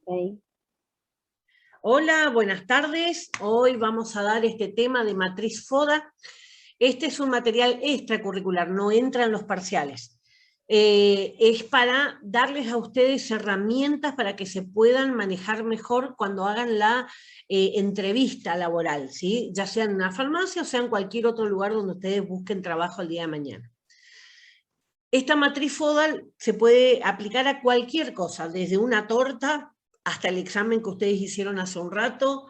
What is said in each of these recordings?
Ok. Hola, buenas tardes. Hoy vamos a dar este tema de matriz FODA. Este es un material extracurricular, no entra en los parciales. Es para darles a ustedes herramientas para que se puedan manejar mejor cuando hagan la entrevista laboral, ¿sí? Ya sea en una farmacia o sea en cualquier otro lugar donde ustedes busquen trabajo el día de mañana. Esta matriz FODA se puede aplicar a cualquier cosa, desde una torta hasta el examen que ustedes hicieron hace un rato,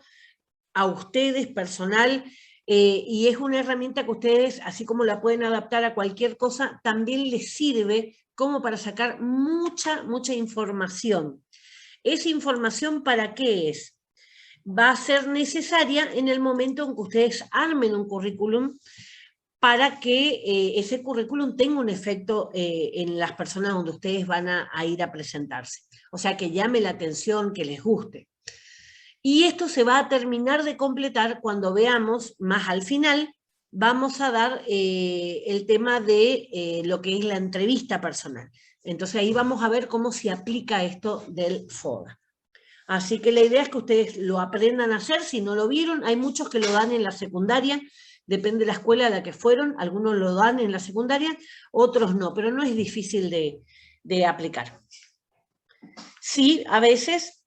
a ustedes personal, y es una herramienta que ustedes, así como la pueden adaptar a cualquier cosa, también les sirve como para sacar mucha información. ¿Esa información para qué es? Va a ser necesaria en el momento en que ustedes armen un currículum para que ese currículum tenga un efecto en las personas donde ustedes van a ir a presentarse. O sea, que llame la atención, que les guste. Y esto se va a terminar de completar cuando veamos, más al final, vamos a dar el tema de lo que es la entrevista personal. Entonces ahí vamos a ver cómo se aplica esto del FODA. Así que la idea es que ustedes lo aprendan a hacer. Si no lo vieron, hay muchos que lo dan en la secundaria, depende de la escuela a la que fueron, algunos lo dan en la secundaria, otros no, pero no es difícil de aplicar. Sí, a veces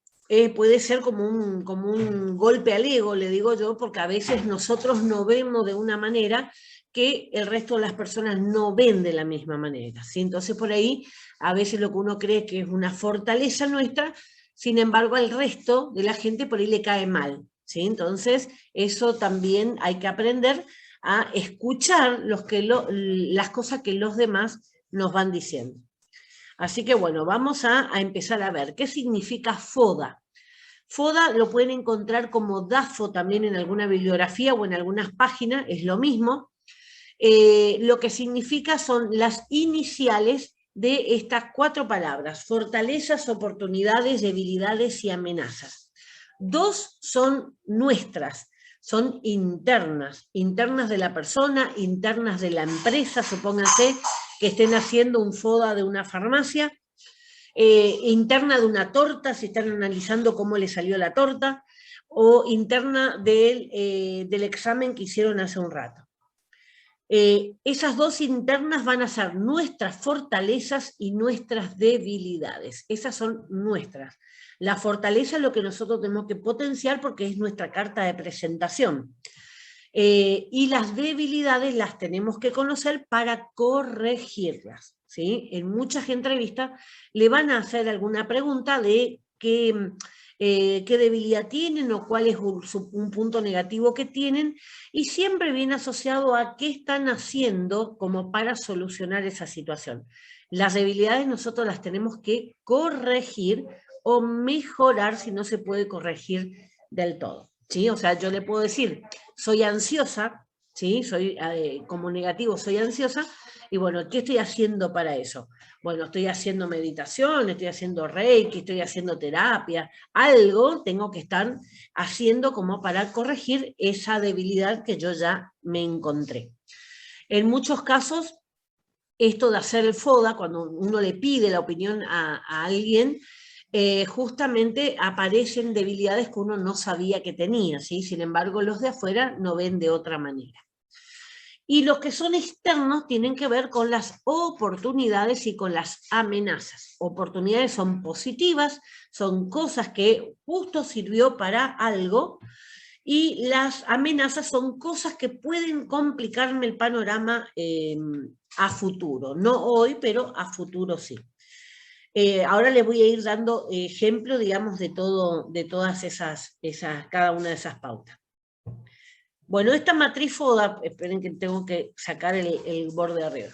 puede ser como un golpe al ego, le digo yo, porque a veces nosotros no vemos de una manera que el resto de las personas no ven de la misma manera, ¿sí? Entonces por ahí a veces lo que uno cree que es una fortaleza nuestra, sin embargo al resto de la gente por ahí le cae mal, ¿sí? Entonces eso también hay que aprender a escuchar las cosas que los demás nos van diciendo. Así que bueno, vamos a empezar a ver qué significa FODA. FODA lo pueden encontrar como DAFO también en alguna bibliografía o en algunas páginas, es lo mismo. Lo que significa son las iniciales de estas 4 palabras: fortalezas, oportunidades, debilidades y amenazas. 2 son nuestras, son internas de la persona, internas de la empresa. Supónganse que estén haciendo un FODA de una farmacia, interna de una torta, si están analizando cómo le salió la torta, o interna del examen que hicieron hace un rato. Esas 2 internas van a ser nuestras fortalezas y nuestras debilidades. Esas son nuestras. La fortaleza es lo que nosotros tenemos que potenciar porque es nuestra carta de presentación. Y las debilidades las tenemos que conocer para corregirlas, ¿sí? En muchas entrevistas le van a hacer alguna pregunta de qué debilidad tienen o cuál es un punto negativo que tienen, y siempre viene asociado a qué están haciendo como para solucionar esa situación. Las debilidades nosotros las tenemos que corregir o mejorar si no se puede corregir del todo, ¿sí? O sea, yo le puedo decir, soy ansiosa, ¿sí? Soy como negativo, soy ansiosa, y bueno, ¿qué estoy haciendo para eso? Bueno, estoy haciendo meditación, estoy haciendo reiki, estoy haciendo terapia, algo tengo que estar haciendo como para corregir esa debilidad que yo ya me encontré. En muchos casos, esto de hacer el FODA, cuando uno le pide la opinión a alguien, justamente aparecen debilidades que uno no sabía que tenía, ¿sí? Sin embargo, los de afuera no ven de otra manera. Y los que son externos tienen que ver con las oportunidades y con las amenazas. Oportunidades son positivas, son cosas que justo sirvió para algo, y las amenazas son cosas que pueden complicarme el panorama a futuro. No hoy, pero a futuro sí. Ahora les voy a ir dando ejemplo, digamos, de todas cada una de esas pautas. Bueno, esta matriz FODA, esperen que tengo que sacar el borde arriba.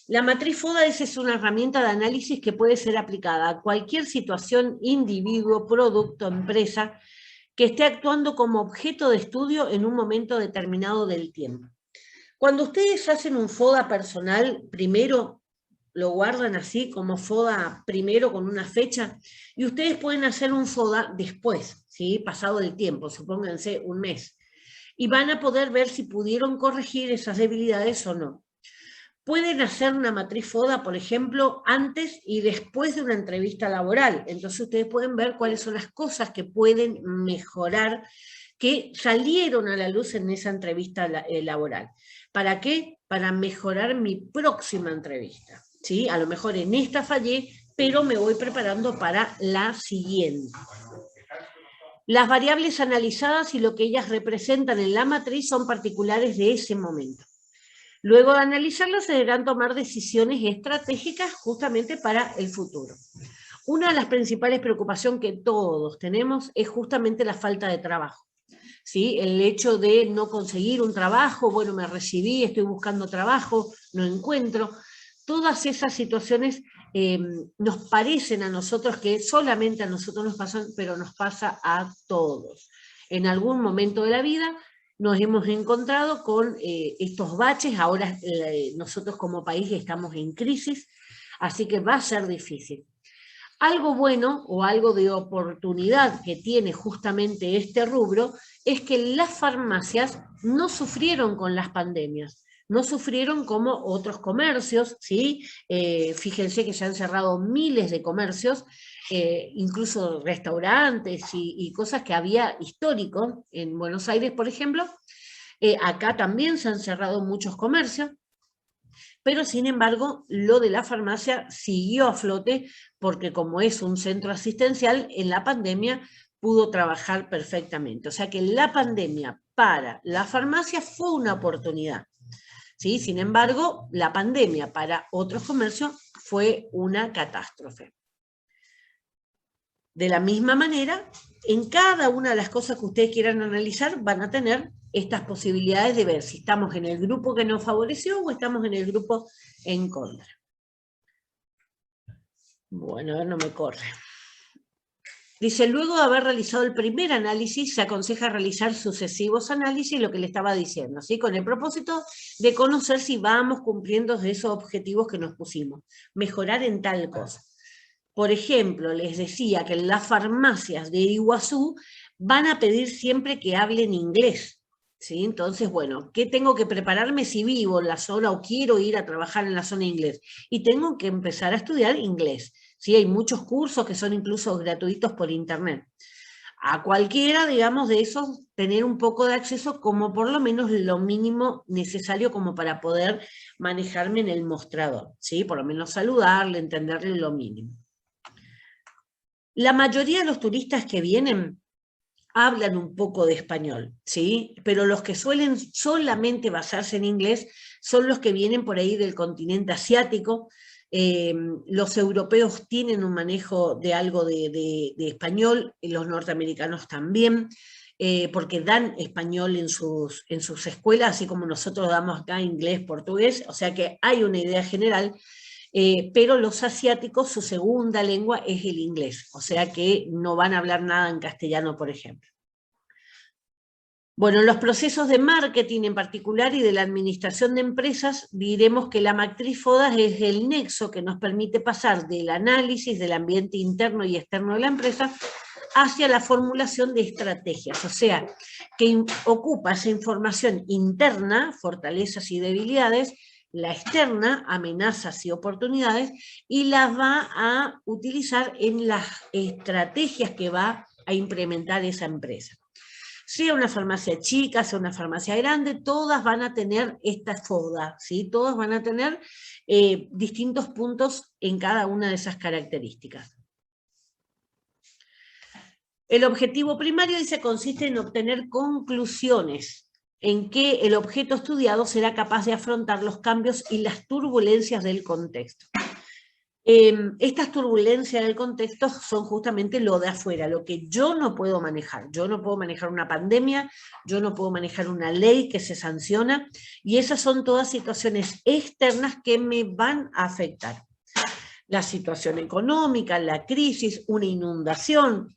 La matriz FODA es una herramienta de análisis que puede ser aplicada a cualquier situación, individuo, producto, empresa, que esté actuando como objeto de estudio en un momento determinado del tiempo. Cuando ustedes hacen un FODA personal, primero lo guardan así como FODA primero con una fecha, y ustedes pueden hacer un FODA después, ¿sí? Pasado el tiempo, supónganse un mes, y van a poder ver si pudieron corregir esas debilidades o no. Pueden hacer una matriz FODA, por ejemplo, antes y después de una entrevista laboral. Entonces ustedes pueden ver cuáles son las cosas que pueden mejorar, que salieron a la luz en esa entrevista laboral. ¿Para qué? Para mejorar mi próxima entrevista. ¿Sí? A lo mejor en esta fallé, pero me voy preparando para la siguiente. Las variables analizadas y lo que ellas representan en la matriz son particulares de ese momento. Luego de analizarlas se deberán tomar decisiones estratégicas justamente para el futuro. Una de las principales preocupaciones que todos tenemos es justamente la falta de trabajo. ¿Sí? El hecho de no conseguir un trabajo, bueno, me recibí, estoy buscando trabajo, no encuentro. Todas esas situaciones nos parecen a nosotros que solamente a nosotros nos pasan, pero nos pasa a todos. En algún momento de la vida nos hemos encontrado con estos baches, ahora nosotros como país estamos en crisis, así que va a ser difícil. Algo bueno o algo de oportunidad que tiene justamente este rubro es que las farmacias no sufrieron con las pandemias, no sufrieron como otros comercios, ¿sí? Fíjense que se han cerrado miles de comercios, incluso restaurantes y cosas que había históricos en Buenos Aires, por ejemplo. Acá también se han cerrado muchos comercios, pero sin embargo lo de la farmacia siguió a flote porque como es un centro asistencial, en la pandemia pudo trabajar perfectamente. O sea que la pandemia para la farmacia fue una oportunidad. ¿Sí? Sin embargo, la pandemia para otros comercios fue una catástrofe. De la misma manera, en cada una de las cosas que ustedes quieran analizar, van a tener estas posibilidades de ver si estamos en el grupo que nos favoreció o estamos en el grupo en contra. Bueno, a ver, no me corre. Dice, luego de haber realizado el primer análisis, se aconseja realizar sucesivos análisis, lo que le estaba diciendo, ¿sí? Con el propósito de conocer si vamos cumpliendo esos objetivos que nos pusimos. Mejorar en tal cosa. Por ejemplo, les decía que en las farmacias de Iguazú van a pedir siempre que hablen inglés. ¿Sí? Entonces, bueno, ¿qué tengo que prepararme si vivo en la zona o quiero ir a trabajar en la zona de inglés? Y tengo que empezar a estudiar inglés. ¿Sí? Hay muchos cursos que son incluso gratuitos por internet. A cualquiera, digamos, de esos, tener un poco de acceso como por lo menos lo mínimo necesario como para poder manejarme en el mostrador. ¿Sí? Por lo menos saludarle, entenderle lo mínimo. La mayoría de los turistas que vienen hablan un poco de español, ¿sí? Pero los que suelen solamente basarse en inglés son los que vienen por ahí del continente asiático. Los europeos tienen un manejo de algo de español, los norteamericanos también, porque dan español en sus escuelas, así como nosotros damos acá inglés, portugués, o sea que hay una idea general. Pero los asiáticos, su segunda lengua es el inglés, o sea que no van a hablar nada en castellano, por ejemplo. Bueno, en los procesos de marketing en particular y de la administración de empresas, diremos que la matriz FODA es el nexo que nos permite pasar del análisis del ambiente interno y externo de la empresa hacia la formulación de estrategias, o sea, que ocupa esa información interna, fortalezas y debilidades, la externa, amenazas y oportunidades, y las va a utilizar en las estrategias que va a implementar esa empresa. Sea una farmacia chica, sea una farmacia grande, todas van a tener esta FODA, ¿sí? Todas van a tener distintos puntos en cada una de esas características. El objetivo primario, dice, consiste en obtener conclusiones en que el objeto estudiado será capaz de afrontar los cambios y las turbulencias del contexto. Estas turbulencias del contexto son justamente lo de afuera, lo que yo no puedo manejar. Yo no puedo manejar una pandemia, yo no puedo manejar una ley que se sanciona, y esas son todas situaciones externas que me van a afectar. La situación económica, la crisis, una inundación,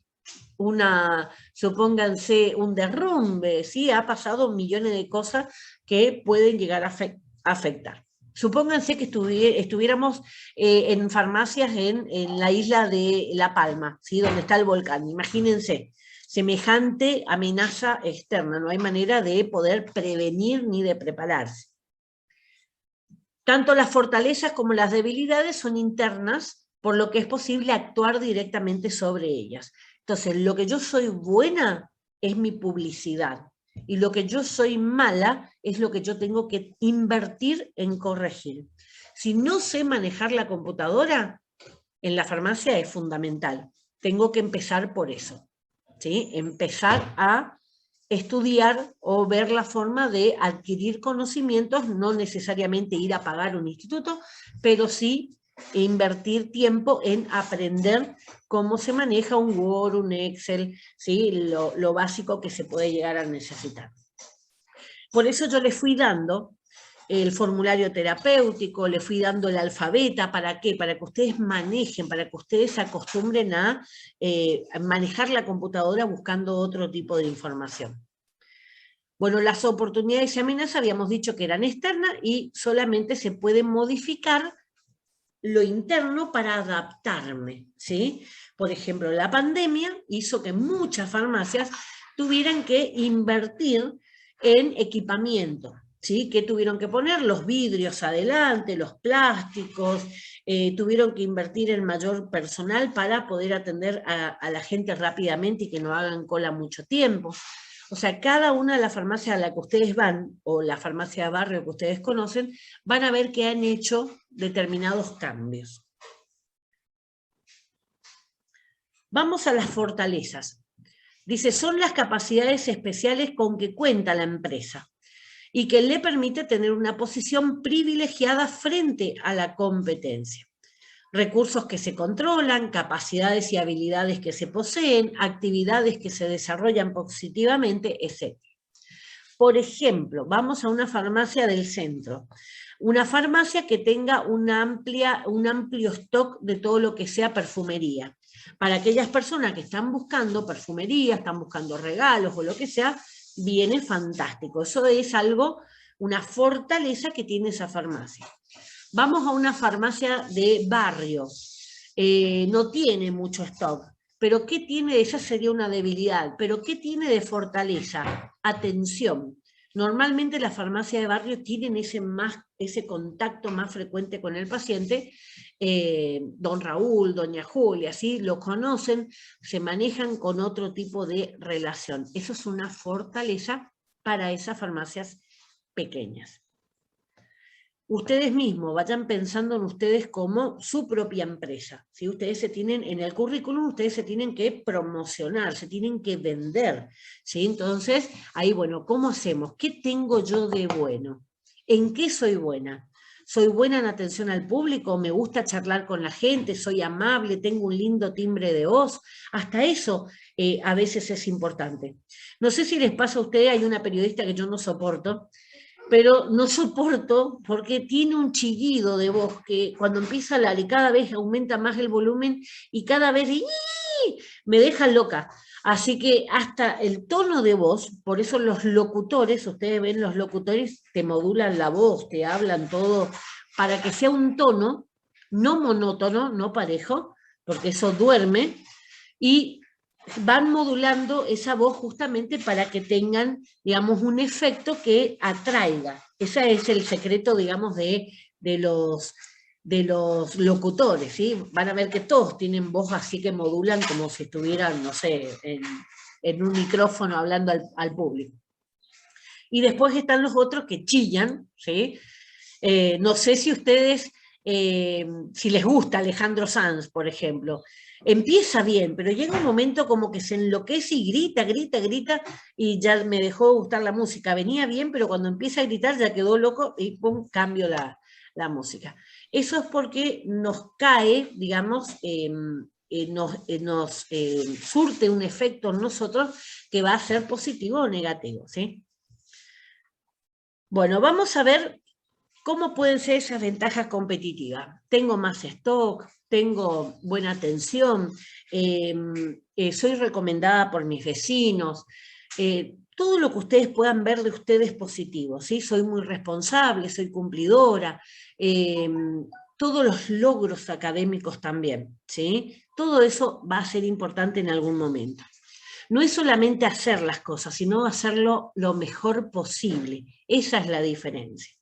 supónganse, un derrumbe, ¿sí? Ha pasado millones de cosas que pueden llegar a afectar. Supónganse que estuviéramos en farmacias en la isla de La Palma, ¿sí? Donde está el volcán. Imagínense, semejante amenaza externa. No hay manera de poder prevenir ni de prepararse. Tanto las fortalezas como las debilidades son internas, por lo que es posible actuar directamente sobre ellas. Entonces, lo que yo soy buena es mi publicidad, y lo que yo soy mala es lo que yo tengo que invertir en corregir. Si no sé manejar la computadora, en la farmacia es fundamental. Tengo que empezar por eso, ¿sí? Empezar a estudiar o ver la forma de adquirir conocimientos, no necesariamente ir a pagar un instituto, pero sí invertir tiempo en aprender cómo se maneja un Word, un Excel, ¿sí? Lo básico que se puede llegar a necesitar. Por eso yo le fui dando el formulario terapéutico, le fui dando el alfabeta, ¿para qué? Para que ustedes manejen, para que ustedes se acostumbren a manejar la computadora buscando otro tipo de información. Bueno, las oportunidades y amenazas habíamos dicho que eran externas y solamente se puede modificar lo interno para adaptarme, ¿sí? Por ejemplo, la pandemia hizo que muchas farmacias tuvieran que invertir en equipamiento, ¿sí? ¿Qué tuvieron que poner? Los vidrios adelante, los plásticos, tuvieron que invertir en mayor personal para poder atender a la gente rápidamente y que no hagan cola mucho tiempo. O sea, cada una de las farmacias a la que ustedes van, o la farmacia de barrio que ustedes conocen, van a ver que han hecho determinados cambios. Vamos a las fortalezas. Dice, son las capacidades especiales con que cuenta la empresa y que le permite tener una posición privilegiada frente a la competencia. Recursos que se controlan, capacidades y habilidades que se poseen, actividades que se desarrollan positivamente, etc. Por ejemplo, vamos a una farmacia del centro. Una farmacia que tenga un amplio stock de todo lo que sea perfumería. Para aquellas personas que están buscando perfumería, están buscando regalos o lo que sea, viene fantástico. Eso es algo, una fortaleza que tiene esa farmacia. Vamos a una farmacia de barrio. No tiene mucho stock. ¿Pero qué tiene? Esa sería una debilidad. ¿Pero qué tiene de fortaleza? Atención. Normalmente las farmacias de barrio tienen ese contacto más frecuente con el paciente. Don Raúl, doña Julia, ¿sí? Lo conocen, se manejan con otro tipo de relación. Eso es una fortaleza para esas farmacias pequeñas. Ustedes mismos vayan pensando en ustedes como su propia empresa. ¿Sí? Ustedes se tienen, en el currículum, ustedes se tienen que promocionar, se tienen que vender. ¿Sí? Entonces, ahí, bueno, ¿cómo hacemos? ¿Qué tengo yo de bueno? ¿En qué soy buena? ¿Soy buena en atención al público? ¿Me gusta charlar con la gente? ¿Soy amable? ¿Tengo un lindo timbre de voz? Hasta eso a veces es importante. No sé si les pasa a ustedes, hay una periodista que yo no soporto, pero no soporto porque tiene un chillido de voz que cuando empieza a hablar y cada vez aumenta más el volumen y cada vez me deja loca. Así que hasta el tono de voz, por eso los locutores, ustedes ven los locutores, te modulan la voz, te hablan todo, para que sea un tono no monótono, no parejo, porque eso duerme, y van modulando esa voz justamente para que tengan, digamos, un efecto que atraiga. Ese es el secreto, digamos, de los locutores, ¿sí? Van a ver que todos tienen voz así que modulan como si estuvieran, no sé, en un micrófono hablando al público. Y después están los otros que chillan, ¿sí? No sé si ustedes, si les gusta Alejandro Sanz, por ejemplo, empieza bien, pero llega un momento como que se enloquece y grita, grita, grita, y ya me dejó de gustar la música. Venía bien, pero cuando empieza a gritar ya quedó loco y pum, cambio la música. Eso es porque nos cae, digamos, nos surte un efecto en nosotros que va a ser positivo o negativo, ¿sí? Bueno, vamos a ver ¿cómo pueden ser esas ventajas competitivas? Tengo más stock, tengo buena atención, soy recomendada por mis vecinos, todo lo que ustedes puedan ver de ustedes positivo, ¿sí? Soy muy responsable, soy cumplidora, todos los logros académicos también, ¿sí? Todo eso va a ser importante en algún momento. No es solamente hacer las cosas, sino hacerlo lo mejor posible. Esa es la diferencia.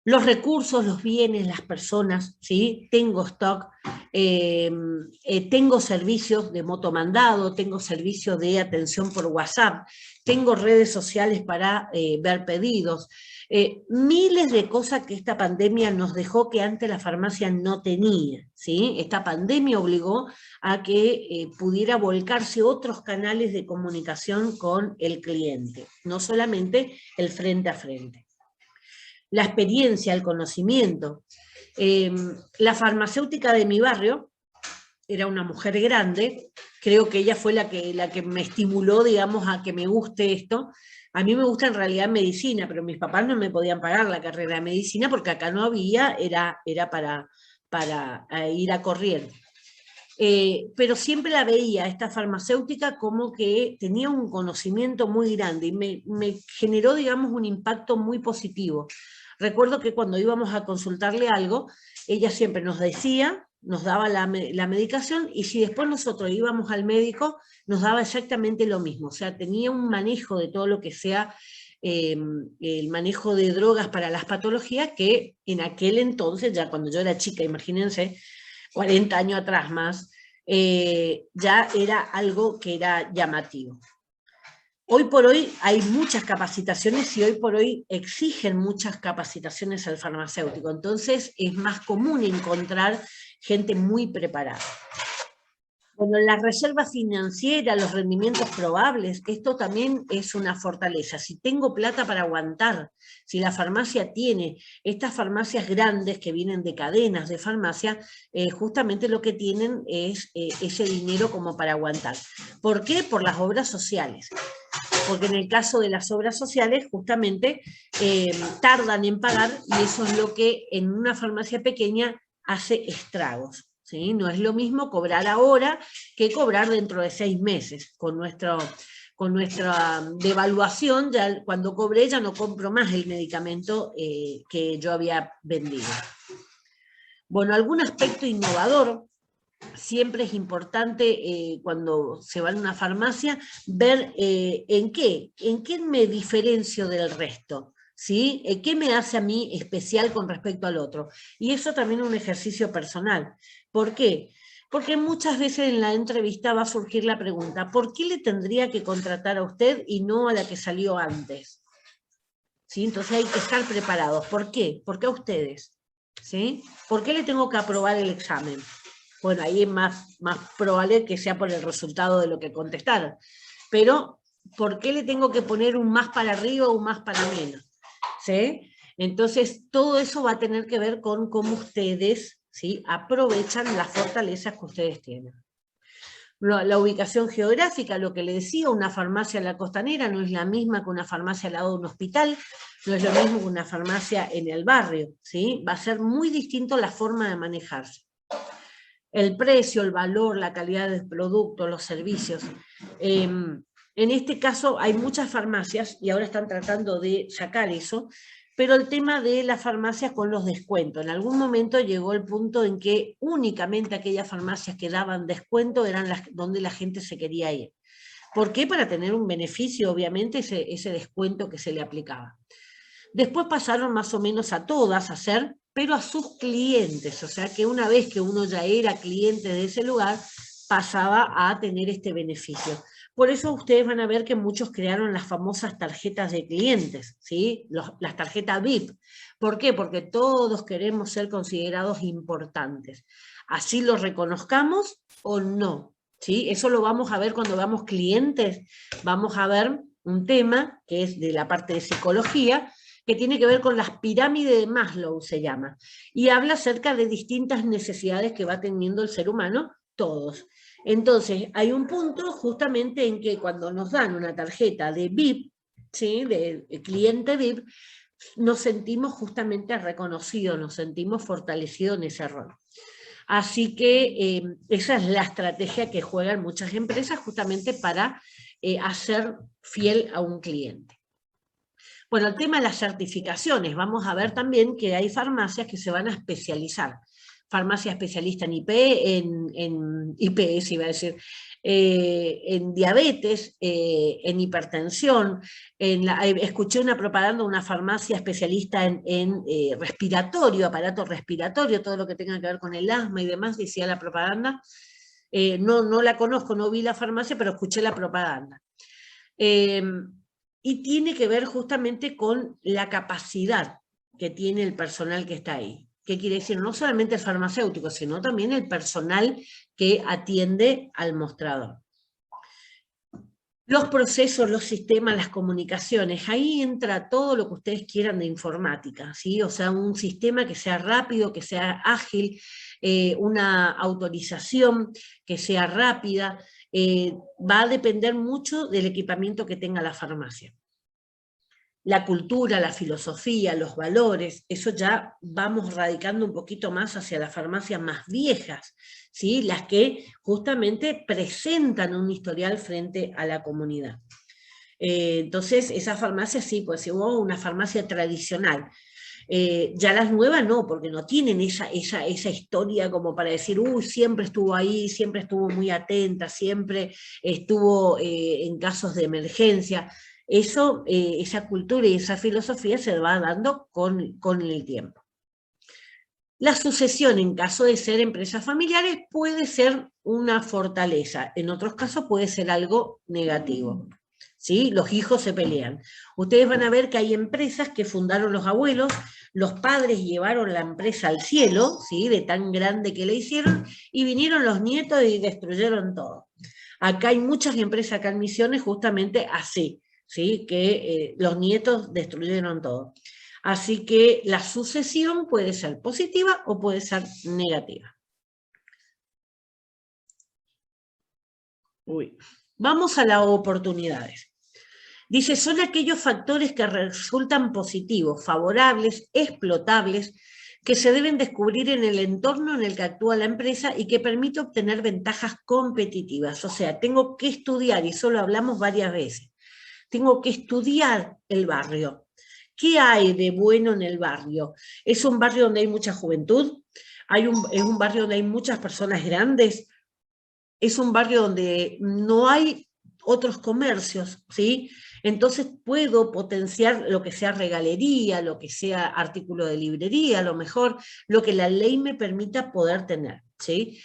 Los recursos, los bienes, las personas, ¿sí? Tengo stock, tengo servicios de motomandado, tengo servicios de atención por WhatsApp, tengo redes sociales para ver pedidos, miles de cosas que esta pandemia nos dejó que antes la farmacia no tenía, ¿sí? Esta pandemia obligó a que pudiera volcarse otros canales de comunicación con el cliente, no solamente el frente a frente. La experiencia, el conocimiento. La farmacéutica de mi barrio era una mujer grande, creo que ella fue la que me estimuló, digamos, a que me guste esto. A mí me gusta en realidad medicina, pero mis papás no me podían pagar la carrera de medicina porque acá no había, era para ir a corriente. Pero siempre la veía, esta farmacéutica, como que tenía un conocimiento muy grande y me generó, digamos, un impacto muy positivo. Recuerdo que cuando íbamos a consultarle algo, ella siempre nos decía, nos daba la medicación, y si después nosotros íbamos al médico, nos daba exactamente lo mismo. O sea, tenía un manejo de todo lo que sea el manejo de drogas para las patologías, que en aquel entonces, ya cuando yo era chica, imagínense, 40 años atrás más, ya era algo que era llamativo. Hoy por hoy hay muchas capacitaciones y hoy por hoy exigen muchas capacitaciones al farmacéutico, entonces es más común encontrar gente muy preparada. Bueno, la reserva financiera, los rendimientos probables, esto también es una fortaleza. Si tengo plata para aguantar, si la farmacia tiene estas farmacias grandes que vienen de cadenas de farmacia, justamente lo que tienen es ese dinero como para aguantar. ¿Por qué? Por las obras sociales. Porque en el caso de las obras sociales, justamente, tardan en pagar, y eso es lo que en una farmacia pequeña hace estragos. ¿Sí? No es lo mismo cobrar ahora que cobrar dentro de 6 meses. Con nuestra devaluación, ya cuando cobré ya no compro más el medicamento que yo había vendido. Bueno, algún aspecto innovador. Siempre es importante cuando se va a una farmacia ver en qué me diferencio del resto. ¿Sí? ¿Qué me hace a mí especial con respecto al otro? Y eso también es un ejercicio personal. ¿Por qué? Porque muchas veces en la entrevista va a surgir la pregunta, ¿por qué le tendría que contratar a usted y no a la que salió antes? ¿Sí? Entonces hay que estar preparados. ¿Por qué? ¿Por qué a ustedes? ¿Sí? ¿Por qué le tengo que aprobar el examen? Bueno, ahí es más probable que sea por el resultado de lo que contestaron. Pero, ¿por qué le tengo que poner un más para arriba o un más para menos? ¿Sí? Entonces, todo eso va a tener que ver con cómo ustedes, ¿sí?, aprovechan las fortalezas que ustedes tienen. La ubicación geográfica, lo que le decía, una farmacia en la Costanera no es la misma que una farmacia al lado de un hospital, no es lo mismo que una farmacia en el barrio, ¿sí? Va a ser muy distinto la forma de manejarse. El precio, el valor, la calidad del producto, los servicios. En este caso hay muchas farmacias y ahora están tratando de sacar eso, pero el tema de las farmacias con los descuentos. En algún momento llegó el punto en que únicamente aquellas farmacias que daban descuento eran las donde la gente se quería ir. ¿Por qué? Para tener un beneficio, obviamente, ese descuento que se le aplicaba. Después pasaron más o menos a todas a hacer, pero a sus clientes, o sea que una vez que uno ya era cliente de ese lugar, pasaba a tener este beneficio. Por eso ustedes van a ver que muchos crearon las famosas tarjetas de clientes, ¿sí? Las tarjetas VIP. ¿Por qué? Porque todos queremos ser considerados importantes. Así lo reconozcamos o no, ¿sí? Eso lo vamos a ver cuando veamos clientes. Vamos a ver un tema que es de la parte de psicología, que tiene que ver con las pirámides de Maslow, se llama, y habla acerca de distintas necesidades que va teniendo el ser humano, todos. Entonces, hay un punto justamente en que cuando nos dan una tarjeta de VIP, ¿sí?, de cliente VIP, nos sentimos justamente reconocidos, nos sentimos fortalecidos en ese rol. Así que esa es la estrategia que juegan muchas empresas justamente para hacer fiel a un cliente. Bueno, el tema de las certificaciones, vamos a ver también que hay farmacias que se van a especializar. farmacia especialista en en IPS, iba a decir, en diabetes, en hipertensión, escuché una propaganda de una farmacia especialista en respiratorio, aparato respiratorio, todo lo que tenga que ver con el asma y demás, decía la propaganda. No la conozco, no vi la farmacia, pero escuché la propaganda. Y tiene que ver justamente con la capacidad que tiene el personal que está ahí. ¿Qué quiere decir? No solamente el farmacéutico, sino también el personal que atiende al mostrador. Los procesos, los sistemas, las comunicaciones, ahí entra todo lo que ustedes quieran de informática, ¿sí? O sea, un sistema que sea rápido, que sea ágil, una autorización que sea rápida, va a depender mucho del equipamiento que tenga la farmacia. La cultura, la filosofía, los valores, eso ya vamos radicando un poquito más hacia las farmacias más viejas, ¿sí? Las que justamente presentan un historial frente a la comunidad. Entonces, esa farmacia sí, pues si hubo una farmacia tradicional. Ya las nuevas no, porque no tienen esa historia como para decir, uy, siempre estuvo ahí, siempre estuvo muy atenta, siempre estuvo en casos de emergencia. Eso, esa cultura y esa filosofía se va dando con el tiempo. La sucesión en caso de ser empresas familiares puede ser una fortaleza, en otros casos puede ser algo negativo. ¿Sí? Los hijos se pelean. Ustedes van a ver que hay empresas que fundaron los abuelos, los padres llevaron la empresa al cielo, ¿sí? De tan grande que le hicieron, y vinieron los nietos y destruyeron todo. Acá hay muchas empresas acá en Misiones justamente así, ¿sí? Que los nietos destruyeron todo. Así que la sucesión puede ser positiva o puede ser negativa. Vamos a las oportunidades. Dice, son aquellos factores que resultan positivos, favorables, explotables, que se deben descubrir en el entorno en el que actúa la empresa y que permite obtener ventajas competitivas. O sea, tengo que estudiar, y eso lo hablamos varias veces, tengo que estudiar el barrio. ¿Qué hay de bueno en el barrio? ¿Es un barrio donde hay mucha juventud? ¿Es un barrio donde hay muchas personas grandes? ¿Es un barrio donde no hay otros comercios? ¿Sí? Entonces puedo potenciar lo que sea regalería, lo que sea artículo de librería, a lo mejor lo que la ley me permita poder tener. ¿Sí?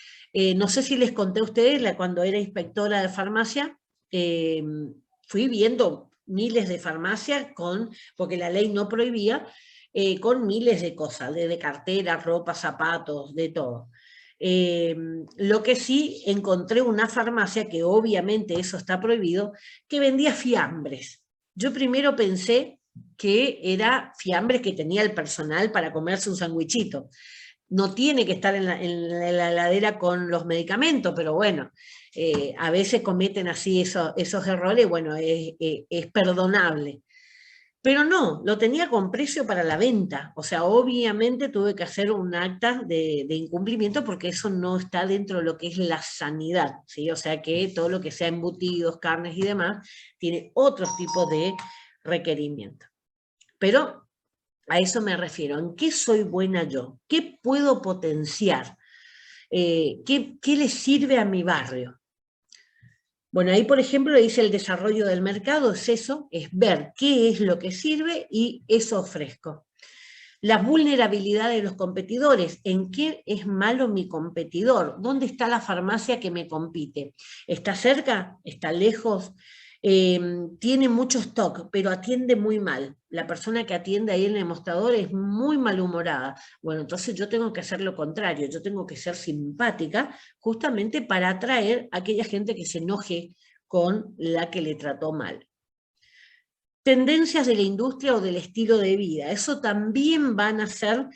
No sé si les conté a ustedes, cuando era inspectora de farmacia, fui viendo miles de farmacias, porque la ley no prohibía, con miles de cosas, de carteras, ropa, zapatos, de todo. Lo que sí, encontré una farmacia, que obviamente eso está prohibido, que vendía fiambres. Yo primero pensé que era fiambres que tenía el personal para comerse un sandwichito. No tiene que estar en la heladera con los medicamentos, pero bueno, a veces cometen así esos errores, bueno, es perdonable. Pero no, lo tenía con precio para la venta. O sea, obviamente tuve que hacer un acta de incumplimiento porque eso no está dentro de lo que es la sanidad, ¿sí? O sea que todo lo que sea embutidos, carnes y demás, tiene otros tipos de requerimientos. Pero a eso me refiero. ¿En qué soy buena yo? ¿Qué puedo potenciar? ¿Qué le sirve a mi barrio? Bueno, ahí por ejemplo le dice el desarrollo del mercado, es eso, es ver qué es lo que sirve y eso ofrezco. La vulnerabilidad de los competidores, ¿en qué es malo mi competidor? ¿Dónde está la farmacia que me compite? ¿Está cerca? ¿Está lejos? Tiene mucho stock, pero atiende muy mal. La persona que atiende ahí en el mostrador es muy malhumorada. Bueno, entonces yo tengo que hacer lo contrario, yo tengo que ser simpática justamente para atraer a aquella gente que se enoje con la que le trató mal. Tendencias de la industria o del estilo de vida, eso también van a ser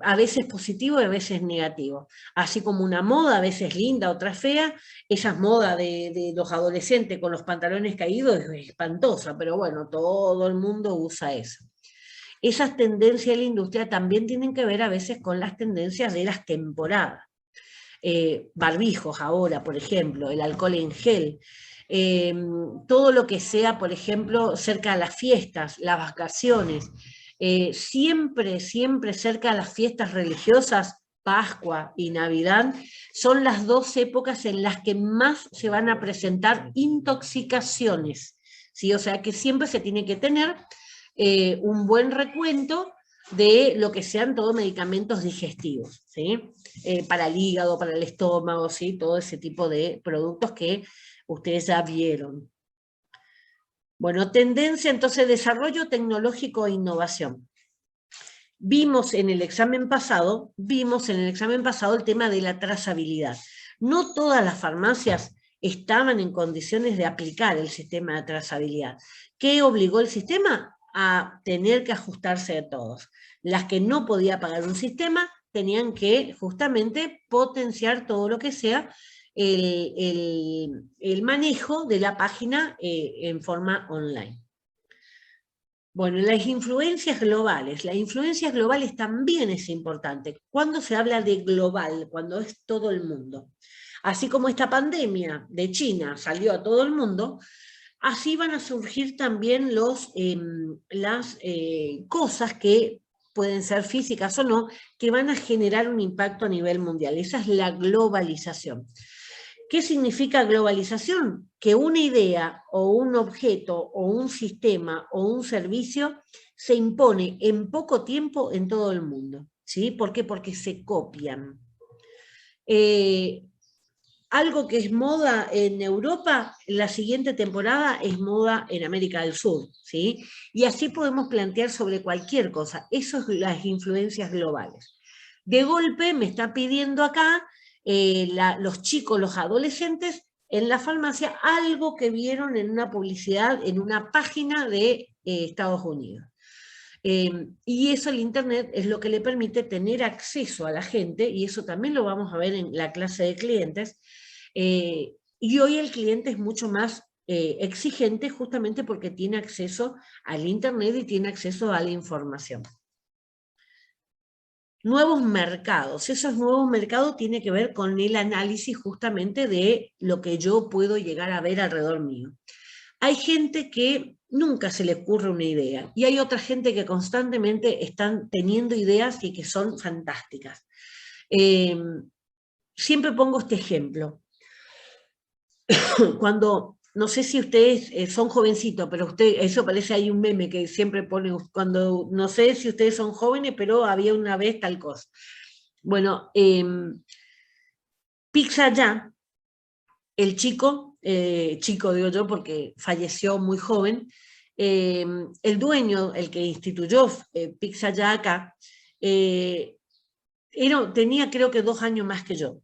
a veces positivo y a veces negativo. Así como una moda a veces linda, otra fea, esa moda de los adolescentes con los pantalones caídos es espantosa, pero bueno, todo el mundo usa eso. Esas tendencias de la industria también tienen que ver a veces con las tendencias de las temporadas. Barbijos ahora, por ejemplo, el alcohol en gel, todo lo que sea, por ejemplo, cerca de las fiestas, las vacaciones, siempre cerca de las fiestas religiosas, Pascua y Navidad, son las 2 épocas en las que más se van a presentar intoxicaciones, ¿sí? O sea que siempre se tiene que tener un buen recuento de lo que sean todos medicamentos digestivos, ¿sí? Para el hígado, para el estómago, ¿sí? Todo ese tipo de productos que ustedes ya vieron. Bueno, tendencia entonces, desarrollo tecnológico e innovación. Vimos en el examen pasado el tema de la trazabilidad. No todas las farmacias estaban en condiciones de aplicar el sistema de trazabilidad. ¿Qué obligó el sistema? A tener que ajustarse a todos. Las que no podía pagar un sistema tenían que justamente potenciar todo lo que sea el manejo de la página en forma online. Bueno, las influencias globales. Las influencias globales también es importante. ¿Cuándo se habla de global? Cuando es todo el mundo. Así como esta pandemia de China salió a todo el mundo, así van a surgir también las cosas que pueden ser físicas o no, que van a generar un impacto a nivel mundial. Esa es la globalización. ¿Qué significa globalización? Que una idea o un objeto o un sistema o un servicio se impone en poco tiempo en todo el mundo. ¿Sí? ¿Por qué? Porque se copian. Algo que es moda en Europa, la siguiente temporada es moda en América del Sur, ¿sí? Y así podemos plantear sobre cualquier cosa. Eso es las influencias globales. De golpe me está pidiendo acá los chicos, los adolescentes, en la farmacia, algo que vieron en una publicidad, en una página de Estados Unidos. Y eso el Internet es lo que le permite tener acceso a la gente, y eso también lo vamos a ver en la clase de clientes, y hoy el cliente es mucho más exigente justamente porque tiene acceso al Internet y tiene acceso a la información. Nuevos mercados. Esos nuevos mercados tienen que ver con el análisis justamente de lo que yo puedo llegar a ver alrededor mío. Hay gente que nunca se le ocurre una idea y hay otra gente que constantemente están teniendo ideas y que son fantásticas. Siempre pongo este ejemplo. Cuando, no sé si ustedes son jovencitos, pero eso parece hay un meme que siempre pone, cuando, no sé si ustedes son jóvenes, pero había una vez tal cosa. Bueno, Pizza Ya, el chico digo yo porque falleció muy joven, el dueño, el que instituyó Pizza Ya acá, tenía creo que 2 años más que yo.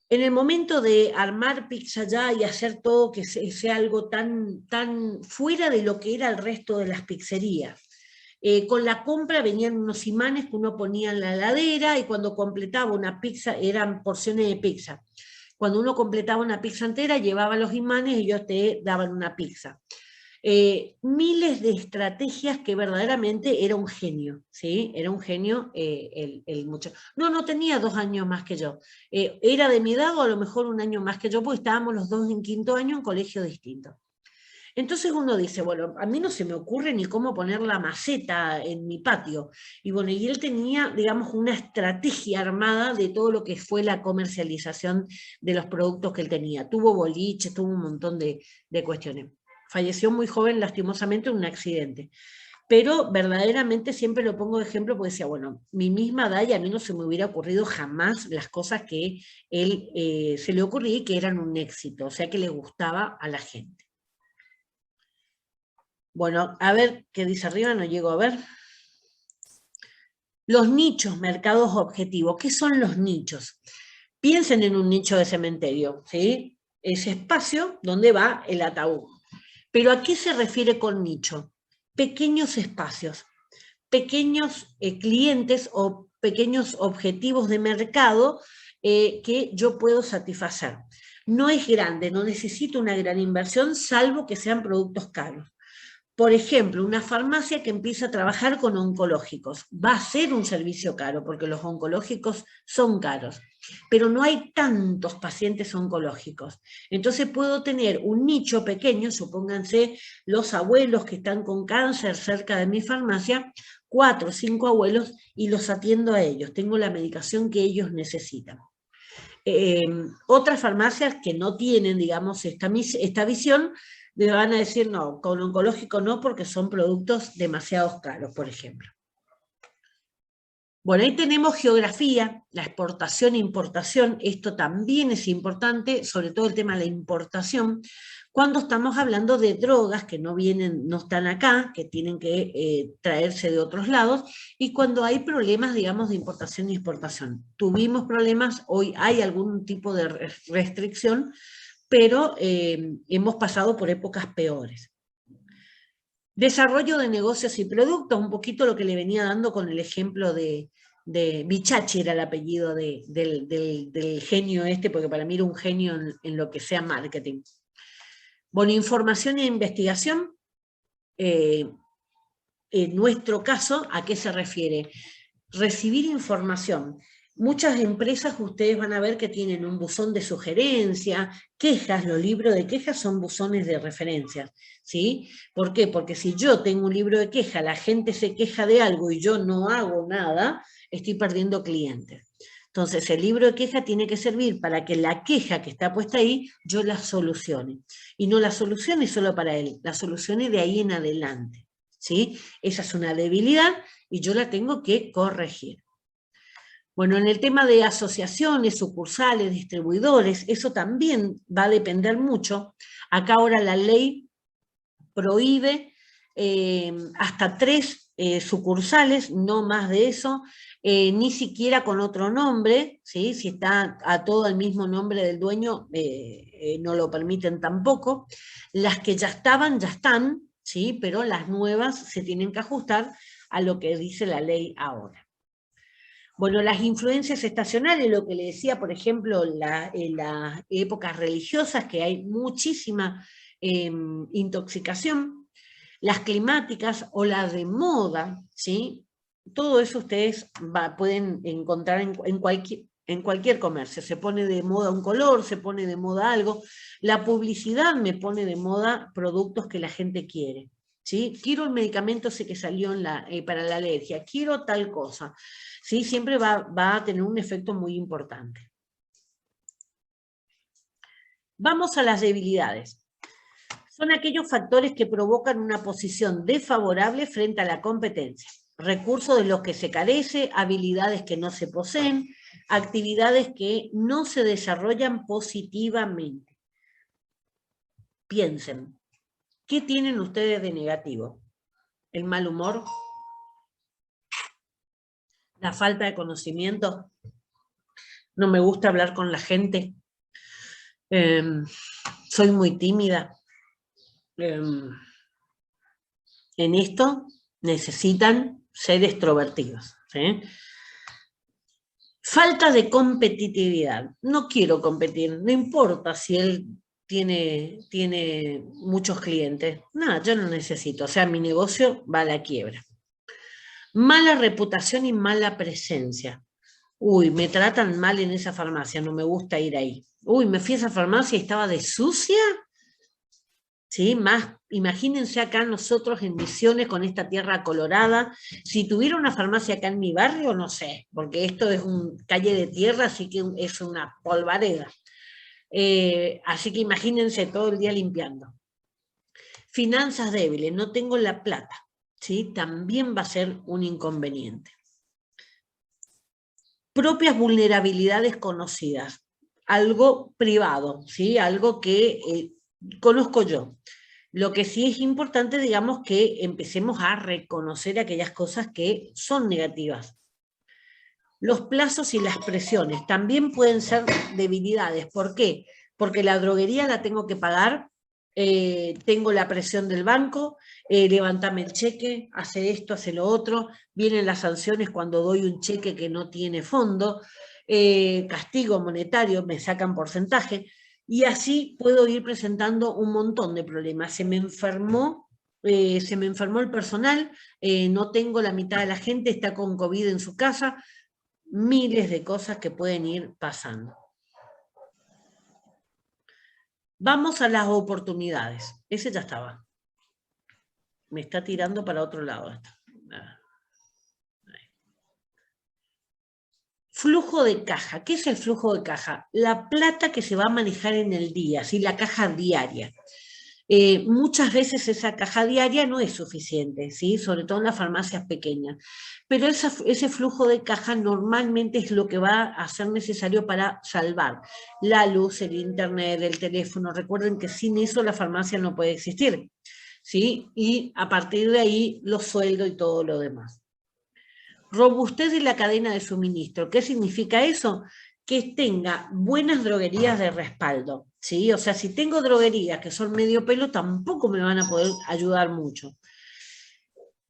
En el momento de armar Pizza Ya y hacer todo que sea algo tan fuera de lo que era el resto de las pizzerías, con la compra venían unos imanes que uno ponía en la heladera y cuando completaba una pizza, eran porciones de pizza. Cuando uno completaba una pizza entera, llevaba los imanes y ellos te daban una pizza. Miles de estrategias que verdaderamente era un genio, ¿sí? Era un genio el muchacho. No tenía 2 años más que yo. Era de mi edad o a lo mejor 1 año más que yo, porque estábamos los dos en 5º año en colegio distinto. Entonces uno dice, bueno, a mí no se me ocurre ni cómo poner la maceta en mi patio. Y bueno, y él tenía, digamos, una estrategia armada de todo lo que fue la comercialización de los productos que él tenía. Tuvo boliches, tuvo un montón de cuestiones. Falleció muy joven, lastimosamente, en un accidente. Pero verdaderamente siempre lo pongo de ejemplo porque decía, bueno, mi misma edad y a mí no se me hubiera ocurrido jamás las cosas que él se le ocurría y que eran un éxito, o sea que le gustaba a la gente. Bueno, a ver qué dice arriba, no llego a ver. Los nichos, mercados objetivos. ¿Qué son los nichos? Piensen en un nicho de cementerio, ¿sí? Ese espacio donde va el ataúd. ¿Pero a qué se refiere con nicho? Pequeños espacios, pequeños clientes o pequeños objetivos de mercado que yo puedo satisfacer. No es grande, no necesito una gran inversión, salvo que sean productos caros. Por ejemplo, una farmacia que empieza a trabajar con oncológicos. Va a ser un servicio caro porque los oncológicos son caros, pero no hay tantos pacientes oncológicos. Entonces puedo tener un nicho pequeño, supónganse los abuelos que están con cáncer cerca de mi farmacia, 4 o 5 abuelos y los atiendo a ellos, tengo la medicación que ellos necesitan. Otras farmacias que no tienen, digamos, esta visión, le van a decir, no, con oncológico no, porque son productos demasiado caros, por ejemplo. Bueno, ahí tenemos geografía, la exportación e importación, esto también es importante, sobre todo el tema de la importación, cuando estamos hablando de drogas que no vienen, no están acá, que tienen que traerse de otros lados, y cuando hay problemas, digamos, de importación y exportación. Tuvimos problemas, hoy hay algún tipo de restricción, pero hemos pasado por épocas peores. Desarrollo de negocios y productos, un poquito lo que le venía dando con el ejemplo de Bichachi, era el apellido del genio este, porque para mí era un genio en lo que sea marketing. Bueno, información e investigación, en nuestro caso, ¿a qué se refiere? Recibir información. Muchas empresas ustedes van a ver que tienen un buzón de sugerencia, quejas, los libros de quejas son buzones de referencias, ¿sí? ¿Por qué? Porque si yo tengo un libro de queja, la gente se queja de algo y yo no hago nada, estoy perdiendo clientes. Entonces, el libro de queja tiene que servir para que la queja que está puesta ahí, yo la solucione. Y no la solucione solo para él, la solucione de ahí en adelante, ¿sí? Esa es una debilidad y yo la tengo que corregir. Bueno, en el tema de asociaciones, sucursales, distribuidores, eso también va a depender mucho. Acá ahora la ley prohíbe hasta 3 sucursales, no más de eso, ni siquiera con otro nombre, ¿sí? Si está a todo el mismo nombre del dueño, no lo permiten tampoco. Las que ya estaban, ya están, ¿sí? Pero las nuevas se tienen que ajustar a lo que dice la ley ahora. Bueno, las influencias estacionales, lo que le decía, por ejemplo, en las épocas religiosas, que hay muchísima intoxicación, las climáticas o las de moda, ¿sí? Todo eso ustedes pueden encontrar en cualquier comercio. Se pone de moda un color, se pone de moda algo. La publicidad me pone de moda productos que la gente quiere, ¿sí? Quiero el medicamento ese que salió para la alergia, quiero tal cosa. ¿Sí? Siempre va a tener un efecto muy importante. Vamos a las debilidades. Son aquellos factores que provocan una posición desfavorable frente a la competencia. Recursos de los que se carece, habilidades que no se poseen, actividades que no se desarrollan positivamente. Piensen, ¿qué tienen ustedes de negativo? ¿El mal humor? ¿La falta de conocimiento? ¿No me gusta hablar con la gente? ¿Soy muy tímida? En esto necesitan ser extrovertidos, ¿sí? Falta de competitividad. No quiero competir, no importa si él tiene muchos clientes. Nada, yo no necesito, o sea, mi negocio va a la quiebra. Mala reputación y mala presencia. Uy, me tratan mal en esa farmacia, no me gusta ir ahí. Uy, me fui a esa farmacia y estaba de sucia. ¿Sí? Más, imagínense acá nosotros en Misiones con esta tierra colorada, si tuviera una farmacia acá en mi barrio, no sé, porque esto es una calle de tierra, así que es una polvareda. Así que imagínense todo el día limpiando. Finanzas débiles, no tengo la plata, ¿sí? También va a ser un inconveniente. Propias vulnerabilidades conocidas, algo privado, ¿sí? Algo que conozco yo. Lo que sí es importante, digamos, que empecemos a reconocer aquellas cosas que son negativas. Los plazos y las presiones también pueden ser debilidades. ¿Por qué? Porque la droguería la tengo que pagar, tengo la presión del banco, levántame el cheque, hace esto, hace lo otro, vienen las sanciones cuando doy un cheque que no tiene fondo, castigo monetario, me sacan porcentaje. Y así puedo ir presentando un montón de problemas. Se me enfermó el personal, no tengo la mitad de la gente, está con COVID en su casa, miles de cosas que pueden ir pasando. Vamos a las oportunidades. Ese ya estaba. Me está tirando para otro lado esto. Flujo de caja. ¿Qué es el flujo de caja? La plata que se va a manejar en el día, ¿sí? La caja diaria. Muchas veces esa caja diaria no es suficiente, ¿sí? Sobre todo en las farmacias pequeñas. Pero ese flujo de caja normalmente es lo que va a ser necesario para salvar la luz, el internet, el teléfono. Recuerden que sin eso la farmacia no puede existir, ¿sí? Y a partir de ahí los sueldos y todo lo demás. Robustez de la cadena de suministro. ¿Qué significa eso? Que tenga buenas droguerías de respaldo, ¿sí? O sea, si tengo droguerías que son medio pelo, tampoco me van a poder ayudar mucho.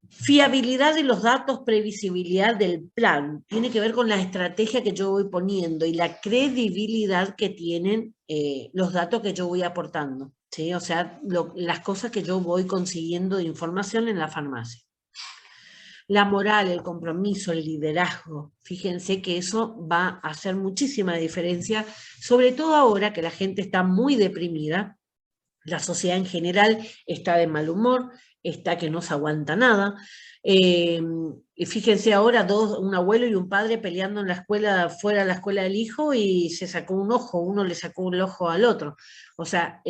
Fiabilidad de los datos, previsibilidad del plan. Tiene que ver con la estrategia que yo voy poniendo y la credibilidad que tienen los datos que yo voy aportando, ¿sí? O sea, las cosas que yo voy consiguiendo de información en la farmacia. La moral, el compromiso, el liderazgo. Fíjense que eso va a hacer muchísima diferencia, sobre todo ahora que la gente está muy deprimida, la sociedad en general está de mal humor, está que no se aguanta nada. Y fíjense ahora un abuelo y un padre peleando en la escuela, fuera de la escuela del hijo, y se sacó un ojo, uno le sacó el ojo al otro. O sea,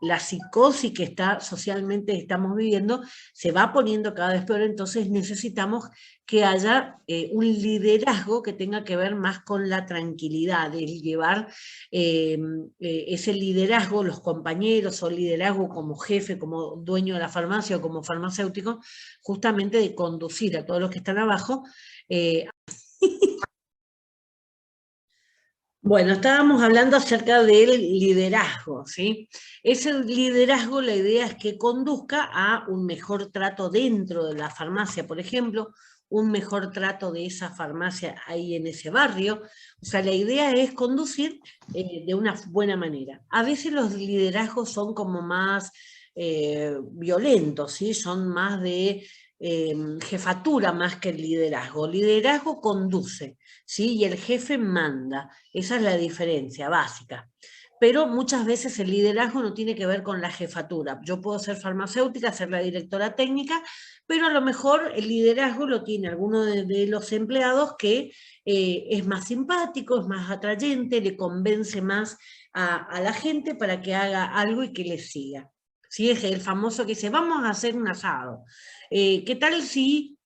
la psicosis que socialmente estamos viviendo se va poniendo cada vez peor, entonces necesitamos que haya un liderazgo que tenga que ver más con la tranquilidad, el llevar ese liderazgo, los compañeros o liderazgo como jefe, como dueño de la farmacia o como farmacéutico, justamente de conducir a todos los que están abajo. Bueno, estábamos hablando acerca del liderazgo, ¿sí? Ese liderazgo, la idea es que conduzca a un mejor trato dentro de la farmacia, por ejemplo, un mejor trato de esa farmacia ahí en ese barrio. O sea, la idea es conducir de una buena manera. A veces los liderazgos son como más violentos, ¿sí? Son más de jefatura más que el liderazgo. Liderazgo conduce, ¿sí? Y el jefe manda. Esa es la diferencia básica. Pero muchas veces el liderazgo no tiene que ver con la jefatura. Yo puedo ser farmacéutica, ser la directora técnica, pero a lo mejor el liderazgo lo tiene alguno de los empleados que es más simpático, es más atrayente, le convence más a la gente para que haga algo y que le siga. ¿Sí? Es el famoso que dice, vamos a hacer un asado. ¿Qué tal si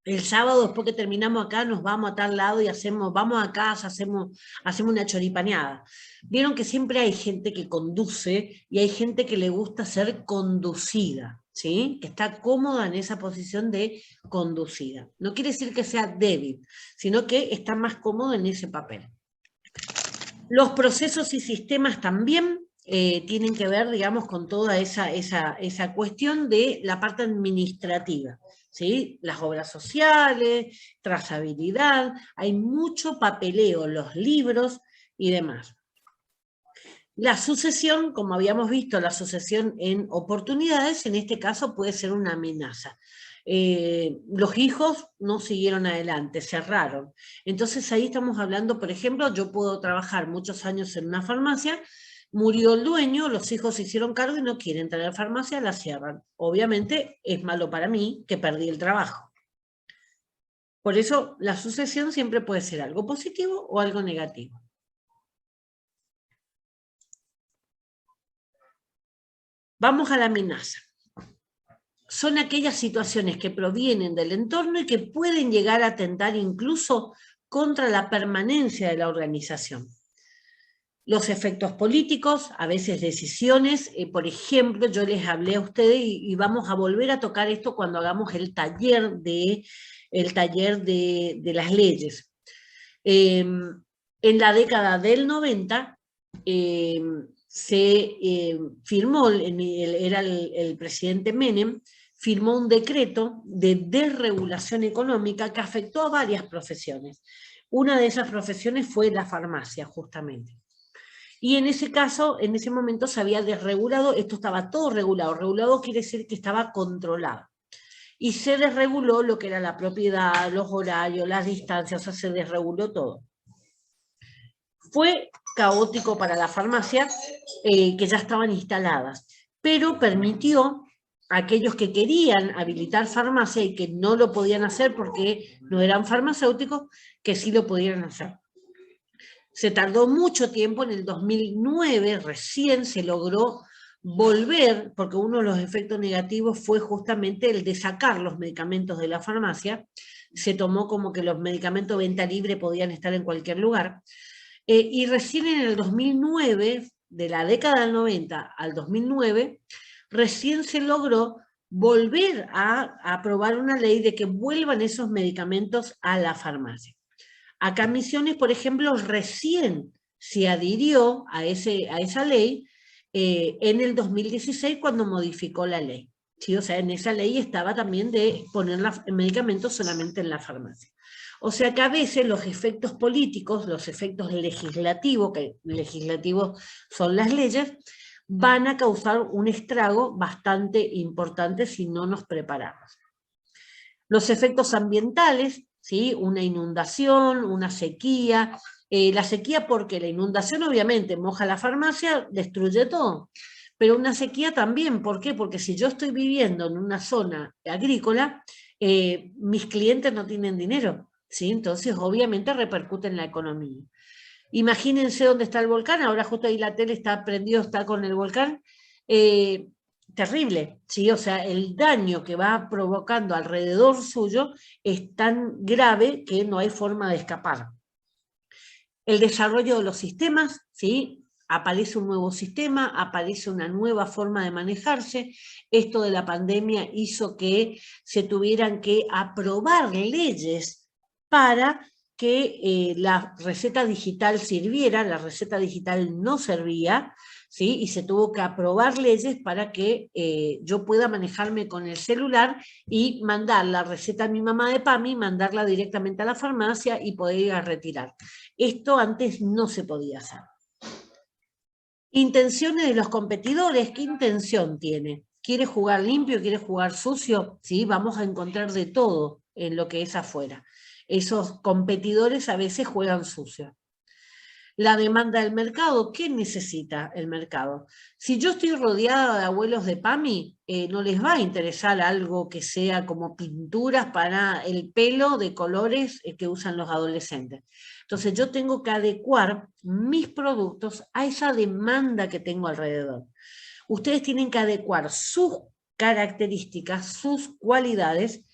el sábado, después que terminamos acá, nos vamos a tal lado y vamos a casa, hacemos una choripaneada? Vieron que siempre hay gente que conduce y hay gente que le gusta ser conducida, ¿sí? Que está cómoda en esa posición de conducida. No quiere decir que sea débil, sino que está más cómodo en ese papel. Los procesos y sistemas también tienen que ver, digamos, con toda esa cuestión de la parte administrativa, ¿sí? Las obras sociales, trazabilidad, hay mucho papeleo, los libros y demás. La sucesión, como habíamos visto, la sucesión en oportunidades, en este caso puede ser una amenaza. Los hijos no siguieron adelante, cerraron. Entonces ahí estamos hablando, por ejemplo, yo puedo trabajar muchos años en una farmacia, murió el dueño, los hijos se hicieron cargo y no quieren entrar a la farmacia, la cierran. Obviamente es malo para mí que perdí el trabajo. Por eso la sucesión siempre puede ser algo positivo o algo negativo. Vamos a la amenaza. Son aquellas situaciones que provienen del entorno y que pueden llegar a atentar incluso contra la permanencia de la organización. Los efectos políticos, a veces decisiones, por ejemplo, yo les hablé a ustedes y vamos a volver a tocar esto cuando hagamos el taller de las leyes. En la década del 90 se firmó, era el presidente Menem, firmó un decreto de desregulación económica que afectó a varias profesiones. Una de esas profesiones fue la farmacia, justamente. Y en ese caso, en ese momento se había desregulado, esto estaba todo regulado. Regulado quiere decir que estaba controlado. Y se desreguló lo que era la propiedad, los horarios, las distancias, o sea, se desreguló todo. Fue caótico para la farmacia, que ya estaban instaladas, pero permitió aquellos que querían habilitar farmacia y que no lo podían hacer porque no eran farmacéuticos, que sí lo podían hacer. Se tardó mucho tiempo, en el 2009 recién se logró volver, porque uno de los efectos negativos fue justamente el de sacar los medicamentos de la farmacia. Se tomó como que los medicamentos de venta libre podían estar en cualquier lugar. Y recién en el 2009, de la década del 90 al 2009, recién se logró volver a aprobar una ley de que vuelvan esos medicamentos a la farmacia. Acá en Misiones, por ejemplo, recién se adhirió a esa ley en el 2016 cuando modificó la ley. ¿Sí? O sea, en esa ley estaba también de poner medicamentos solamente en la farmacia. O sea que a veces los efectos políticos, los efectos legislativos, que legislativos son las leyes, van a causar un estrago bastante importante si no nos preparamos. Los efectos ambientales, ¿sí? Una inundación, una sequía. La sequía porque la inundación obviamente moja la farmacia, destruye todo. Pero una sequía también, ¿por qué? Porque si yo estoy viviendo en una zona agrícola, mis clientes no tienen dinero, ¿sí? Entonces obviamente repercute en la economía. Imagínense dónde está el volcán, ahora justo ahí la tele está prendido, está con el volcán. Terrible, ¿sí? O sea, el daño que va provocando alrededor suyo es tan grave que no hay forma de escapar. El desarrollo de los sistemas, ¿sí? Aparece un nuevo sistema, aparece una nueva forma de manejarse. Esto de la pandemia hizo que se tuvieran que aprobar leyes para que la receta digital sirviera. La receta digital no servía, ¿sí? Y se tuvo que aprobar leyes para que yo pueda manejarme con el celular y mandar la receta a mi mamá de PAMI, mandarla directamente a la farmacia y poder ir a retirar. Esto antes no se podía hacer. Intenciones de los competidores, ¿qué intención tiene? ¿Quiere jugar limpio? ¿Quiere jugar sucio? ¿Sí? Vamos a encontrar de todo en lo que es afuera. Esos competidores a veces juegan sucio. La demanda del mercado, ¿qué necesita el mercado? Si yo estoy rodeada de abuelos de PAMI, no les va a interesar algo que sea como pinturas para el pelo de colores que usan los adolescentes. Entonces yo tengo que adecuar mis productos a esa demanda que tengo alrededor. Ustedes tienen que adecuar sus características, sus cualidades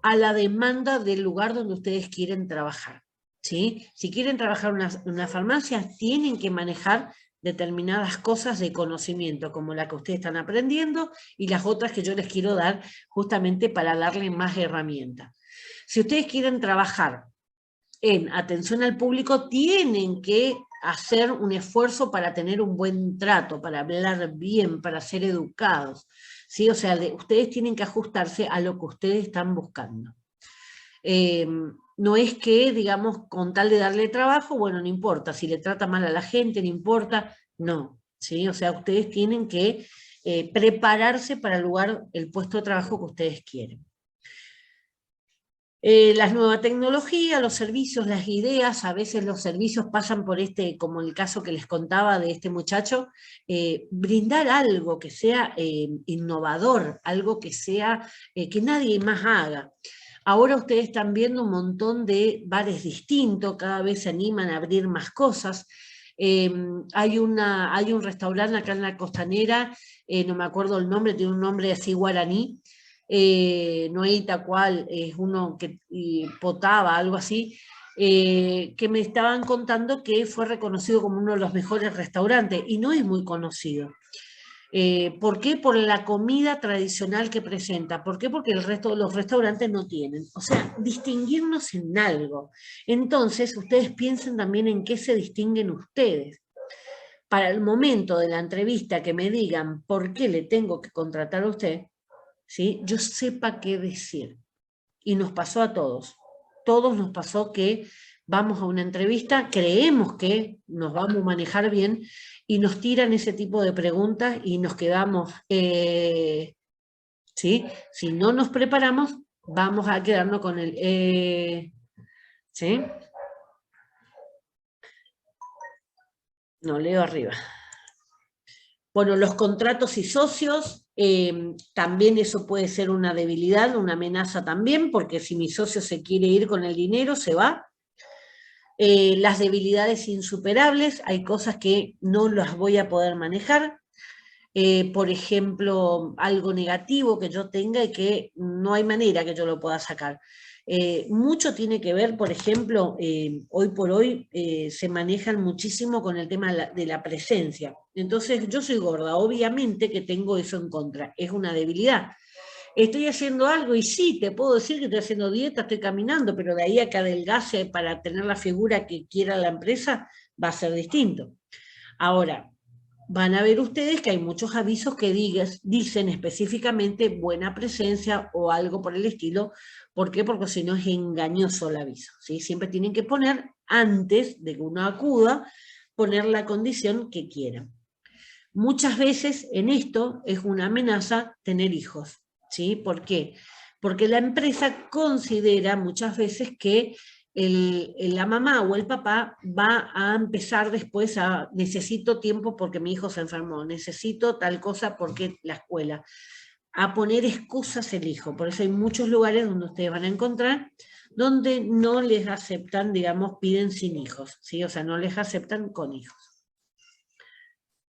a la demanda del lugar donde ustedes quieren trabajar. ¿Sí? Si quieren trabajar en una farmacia, tienen que manejar determinadas cosas de conocimiento, como la que ustedes están aprendiendo y las otras que yo les quiero dar justamente para darle más herramientas. Si ustedes quieren trabajar en atención al público, tienen que hacer un esfuerzo para tener un buen trato, para hablar bien, para ser educados, ¿sí? O sea, ustedes tienen que ajustarse a lo que ustedes están buscando. No es que, digamos, con tal de darle trabajo, bueno, no importa, si le trata mal a la gente, no importa, no, ¿sí? O sea, ustedes tienen que prepararse para el puesto de trabajo que ustedes quieren. Las nuevas tecnologías, los servicios, las ideas, a veces los servicios pasan por como el caso que les contaba de este muchacho, brindar algo que sea innovador, algo que sea, que nadie más haga. Ahora ustedes están viendo un montón de bares distintos, cada vez se animan a abrir más cosas. Hay un restaurante acá en la Costanera, no me acuerdo el nombre, tiene un nombre así guaraní, no es Itacual, es uno que Potaba, algo así, que me estaban contando que fue reconocido como uno de los mejores restaurantes, y no es muy conocido. ¿Por qué? Por la comida tradicional que presenta. ¿Por qué? Porque el resto de los restaurantes no tienen. O sea, distinguirnos en algo. Entonces, ustedes piensen también en qué se distinguen ustedes. Para el momento de la entrevista que me digan por qué le tengo que contratar a usted, ¿sí? Yo sepa qué decir. Y nos pasó a todos. Todos nos pasó que vamos a una entrevista, creemos que nos vamos a manejar bien y nos tiran ese tipo de preguntas y nos quedamos, ¿sí? Si no nos preparamos, vamos a quedarnos con el, ¿sí? No, leo arriba. Bueno, los contratos y socios, También eso puede ser una debilidad, una amenaza también, porque si mi socio se quiere ir con el dinero, se va. Las debilidades insuperables, hay cosas que no las voy a poder manejar. Por ejemplo, algo negativo que yo tenga y que no hay manera que yo lo pueda sacar. Mucho tiene que ver, por ejemplo, hoy por hoy se manejan muchísimo con el tema de la presencia. Entonces, yo soy gorda, obviamente que tengo eso en contra, es una debilidad. Estoy haciendo algo y sí, te puedo decir que estoy haciendo dieta, estoy caminando, pero de ahí a que adelgace para tener la figura que quiera la empresa, va a ser distinto. Ahora, van a ver ustedes que hay muchos avisos que dicen específicamente buena presencia o algo por el estilo. ¿Por qué? Porque si no es engañoso el aviso, ¿sí? Siempre tienen que poner, antes de que uno acuda, poner la condición que quieran. Muchas veces en esto es una amenaza tener hijos, ¿sí? ¿Por qué? Porque la empresa considera muchas veces que la mamá o el papá va a empezar después a necesito tiempo porque mi hijo se enfermó, necesito tal cosa porque la escuela, a poner excusas el hijo. Por eso hay muchos lugares donde ustedes van a encontrar donde no les aceptan, digamos, piden sin hijos, ¿sí? O sea, no les aceptan con hijos.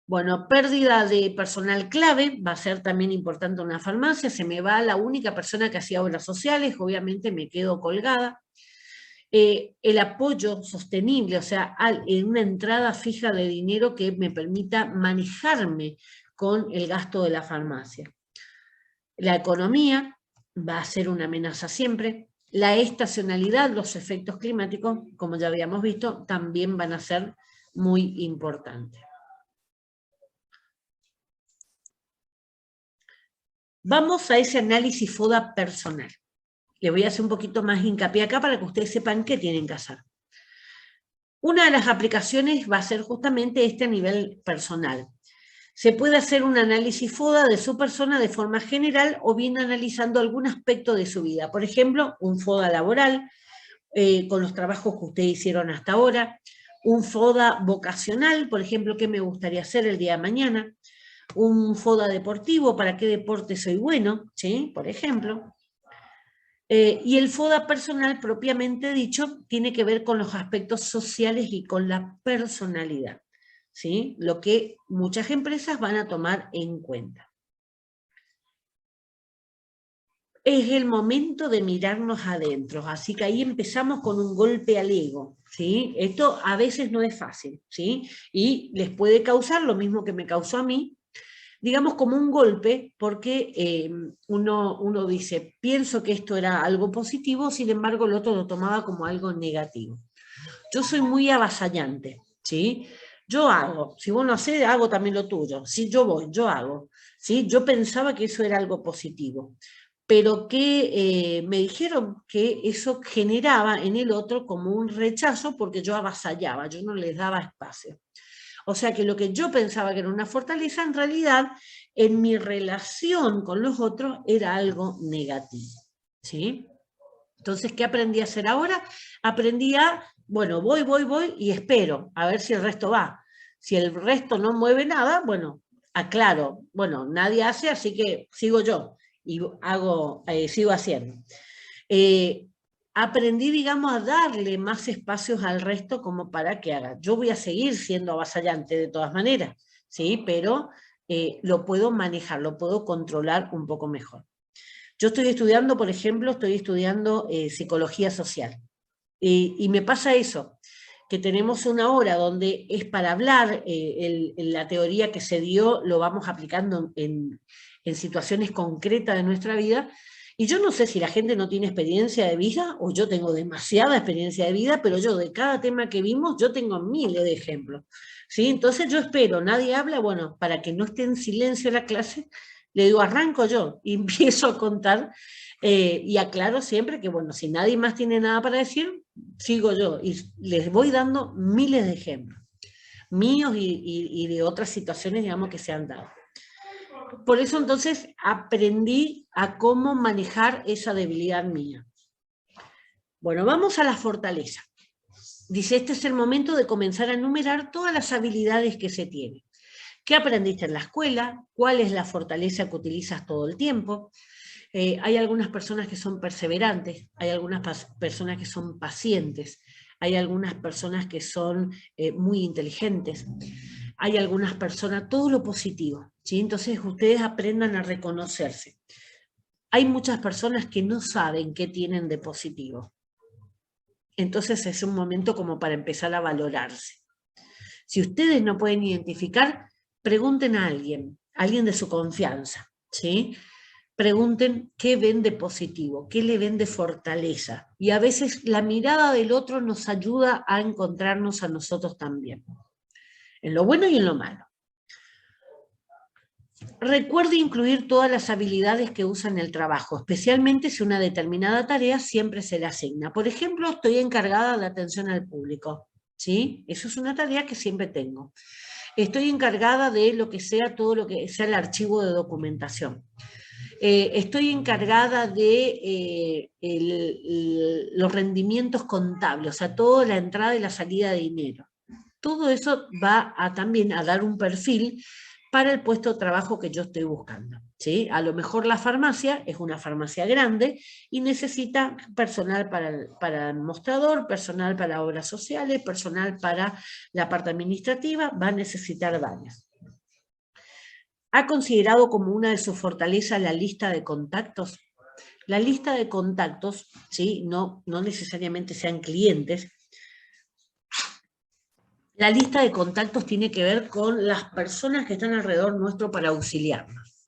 Bueno, pérdida de personal clave, va a ser también importante una farmacia, se me va la única persona que hacía obras sociales, obviamente me quedo colgada. El apoyo sostenible, o sea, en una entrada fija de dinero que me permita manejarme con el gasto de la farmacia. La economía va a ser una amenaza siempre. La estacionalidad, los efectos climáticos, como ya habíamos visto, también van a ser muy importantes. Vamos a ese análisis FODA personal. Les voy a hacer un poquito más hincapié acá para que ustedes sepan qué tienen que hacer. Una de las aplicaciones va a ser justamente a nivel personal. Se puede hacer un análisis FODA de su persona de forma general o bien analizando algún aspecto de su vida. Por ejemplo, un FODA laboral, con los trabajos que ustedes hicieron hasta ahora. Un FODA vocacional, por ejemplo, qué me gustaría hacer el día de mañana. Un FODA deportivo, para qué deporte soy bueno, ¿sí? Por ejemplo. Y el FODA personal, propiamente dicho, tiene que ver con los aspectos sociales y con la personalidad, ¿sí? Lo que muchas empresas van a tomar en cuenta. Es el momento de mirarnos adentro, así que ahí empezamos con un golpe al ego, ¿sí? Esto a veces no es fácil, ¿sí? Y les puede causar lo mismo que me causó a mí, digamos como un golpe, porque uno dice, pienso que esto era algo positivo, sin embargo el otro lo tomaba como algo negativo. Yo soy muy avasallante, ¿sí? Yo hago, si vos no hacés, hago también lo tuyo. Si yo voy, yo hago, ¿sí? Yo pensaba que eso era algo positivo, pero que me dijeron que eso generaba en el otro como un rechazo porque yo avasallaba, yo no les daba espacio. O sea que lo que yo pensaba que era una fortaleza, en realidad, en mi relación con los otros, era algo negativo, ¿sí? Entonces, ¿qué aprendí a hacer ahora? Aprendí a, bueno, voy y espero, a ver si el resto va. Si el resto no mueve nada, bueno, aclaro, bueno, nadie hace, así que sigo yo y sigo haciendo. Aprendí, digamos, a darle más espacios al resto como para que haga. Yo voy a seguir siendo avasallante de todas maneras, ¿sí? Pero lo puedo manejar, lo puedo controlar un poco mejor. Yo estoy estudiando, por ejemplo, psicología social. Y me pasa eso, que tenemos una hora donde es para hablar, la teoría que se dio lo vamos aplicando en situaciones concretas de nuestra vida, y yo no sé si la gente no tiene experiencia de vida o yo tengo demasiada experiencia de vida, pero yo de cada tema que vimos, yo tengo miles de ejemplos, ¿sí? Entonces yo espero, nadie habla, bueno, para que no esté en silencio la clase, le digo, arranco yo, y empiezo a contar, y aclaro siempre que, bueno, si nadie más tiene nada para decir, sigo yo, y les voy dando miles de ejemplos, míos y de otras situaciones, digamos, que se han dado. Por eso entonces aprendí a cómo manejar esa debilidad mía. Bueno, vamos a la fortaleza. Dice, este es el momento de comenzar a enumerar todas las habilidades que se tienen. ¿Qué aprendiste en la escuela? ¿Cuál es la fortaleza que utilizas todo el tiempo? Hay algunas personas que son perseverantes, hay algunas personas que son pacientes, hay algunas personas que son muy inteligentes, hay algunas personas, todo lo positivo, ¿sí? Entonces ustedes aprendan a reconocerse. Hay muchas personas que no saben qué tienen de positivo. Entonces es un momento como para empezar a valorarse. Si ustedes no pueden identificar, pregunten a alguien de su confianza, ¿sí? Pregunten qué ven de positivo, qué le ven de fortaleza. Y a veces la mirada del otro nos ayuda a encontrarnos a nosotros también, en lo bueno y en lo malo. Recuerde incluir todas las habilidades que usa en el trabajo, especialmente si una determinada tarea siempre se le asigna. Por ejemplo, estoy encargada de atención al público, ¿sí? Eso es una tarea que siempre tengo. Estoy encargada de lo que sea, todo lo que sea el archivo de documentación. Estoy encargada de los rendimientos contables, o sea, toda la entrada y la salida de dinero. Todo eso va también a dar un perfil para el puesto de trabajo que yo estoy buscando, ¿sí? A lo mejor la farmacia es una farmacia grande y necesita personal para el mostrador, personal para obras sociales, personal para la parte administrativa, va a necesitar varias. ¿Ha considerado como una de sus fortalezas la lista de contactos? La lista de contactos, ¿sí? No necesariamente sean clientes. La lista de contactos tiene que ver con las personas que están alrededor nuestro para auxiliarnos.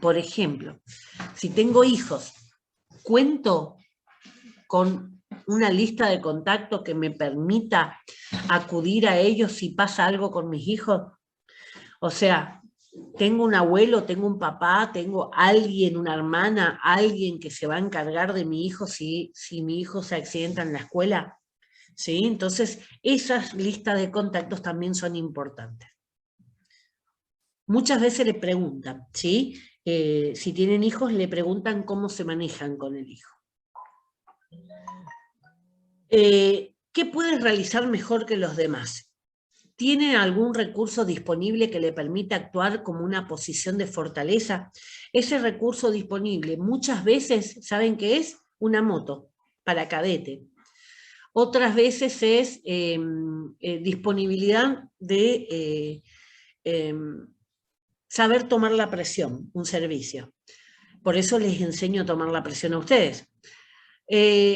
Por ejemplo, si tengo hijos, cuento con una lista de contactos que me permita acudir a ellos si pasa algo con mis hijos. O sea, tengo un abuelo, tengo un papá, tengo alguien, una hermana, alguien que se va a encargar de mi hijo si mi hijo se accidenta en la escuela. ¿Sí? Entonces, esas listas de contactos también son importantes. Muchas veces le preguntan, ¿sí? Si tienen hijos, le preguntan cómo se manejan con el hijo. ¿Qué puedes realizar mejor que los demás? ¿Tienen algún recurso disponible que le permita actuar como una posición de fortaleza? Ese recurso disponible muchas veces, ¿saben qué es? Una moto para cadete. Otras veces es disponibilidad de saber tomar la presión, un servicio. Por eso les enseño a tomar la presión a ustedes.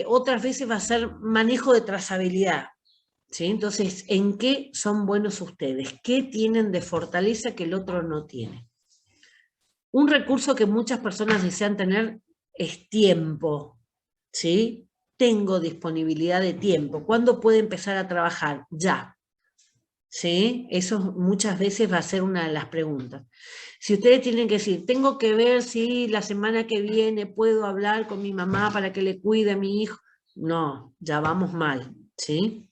Otras veces va a ser manejo de trazabilidad. ¿Sí? Entonces, ¿en qué son buenos ustedes? ¿Qué tienen de fortaleza que el otro no tiene? Un recurso que muchas personas desean tener es tiempo, ¿sí? Tengo disponibilidad de tiempo. ¿Cuándo puede empezar a trabajar? Ya. ¿Sí? Eso muchas veces va a ser una de las preguntas. Si ustedes tienen que decir, tengo que ver si la semana que viene puedo hablar con mi mamá para que le cuide a mi hijo. No, ya vamos mal, ¿sí?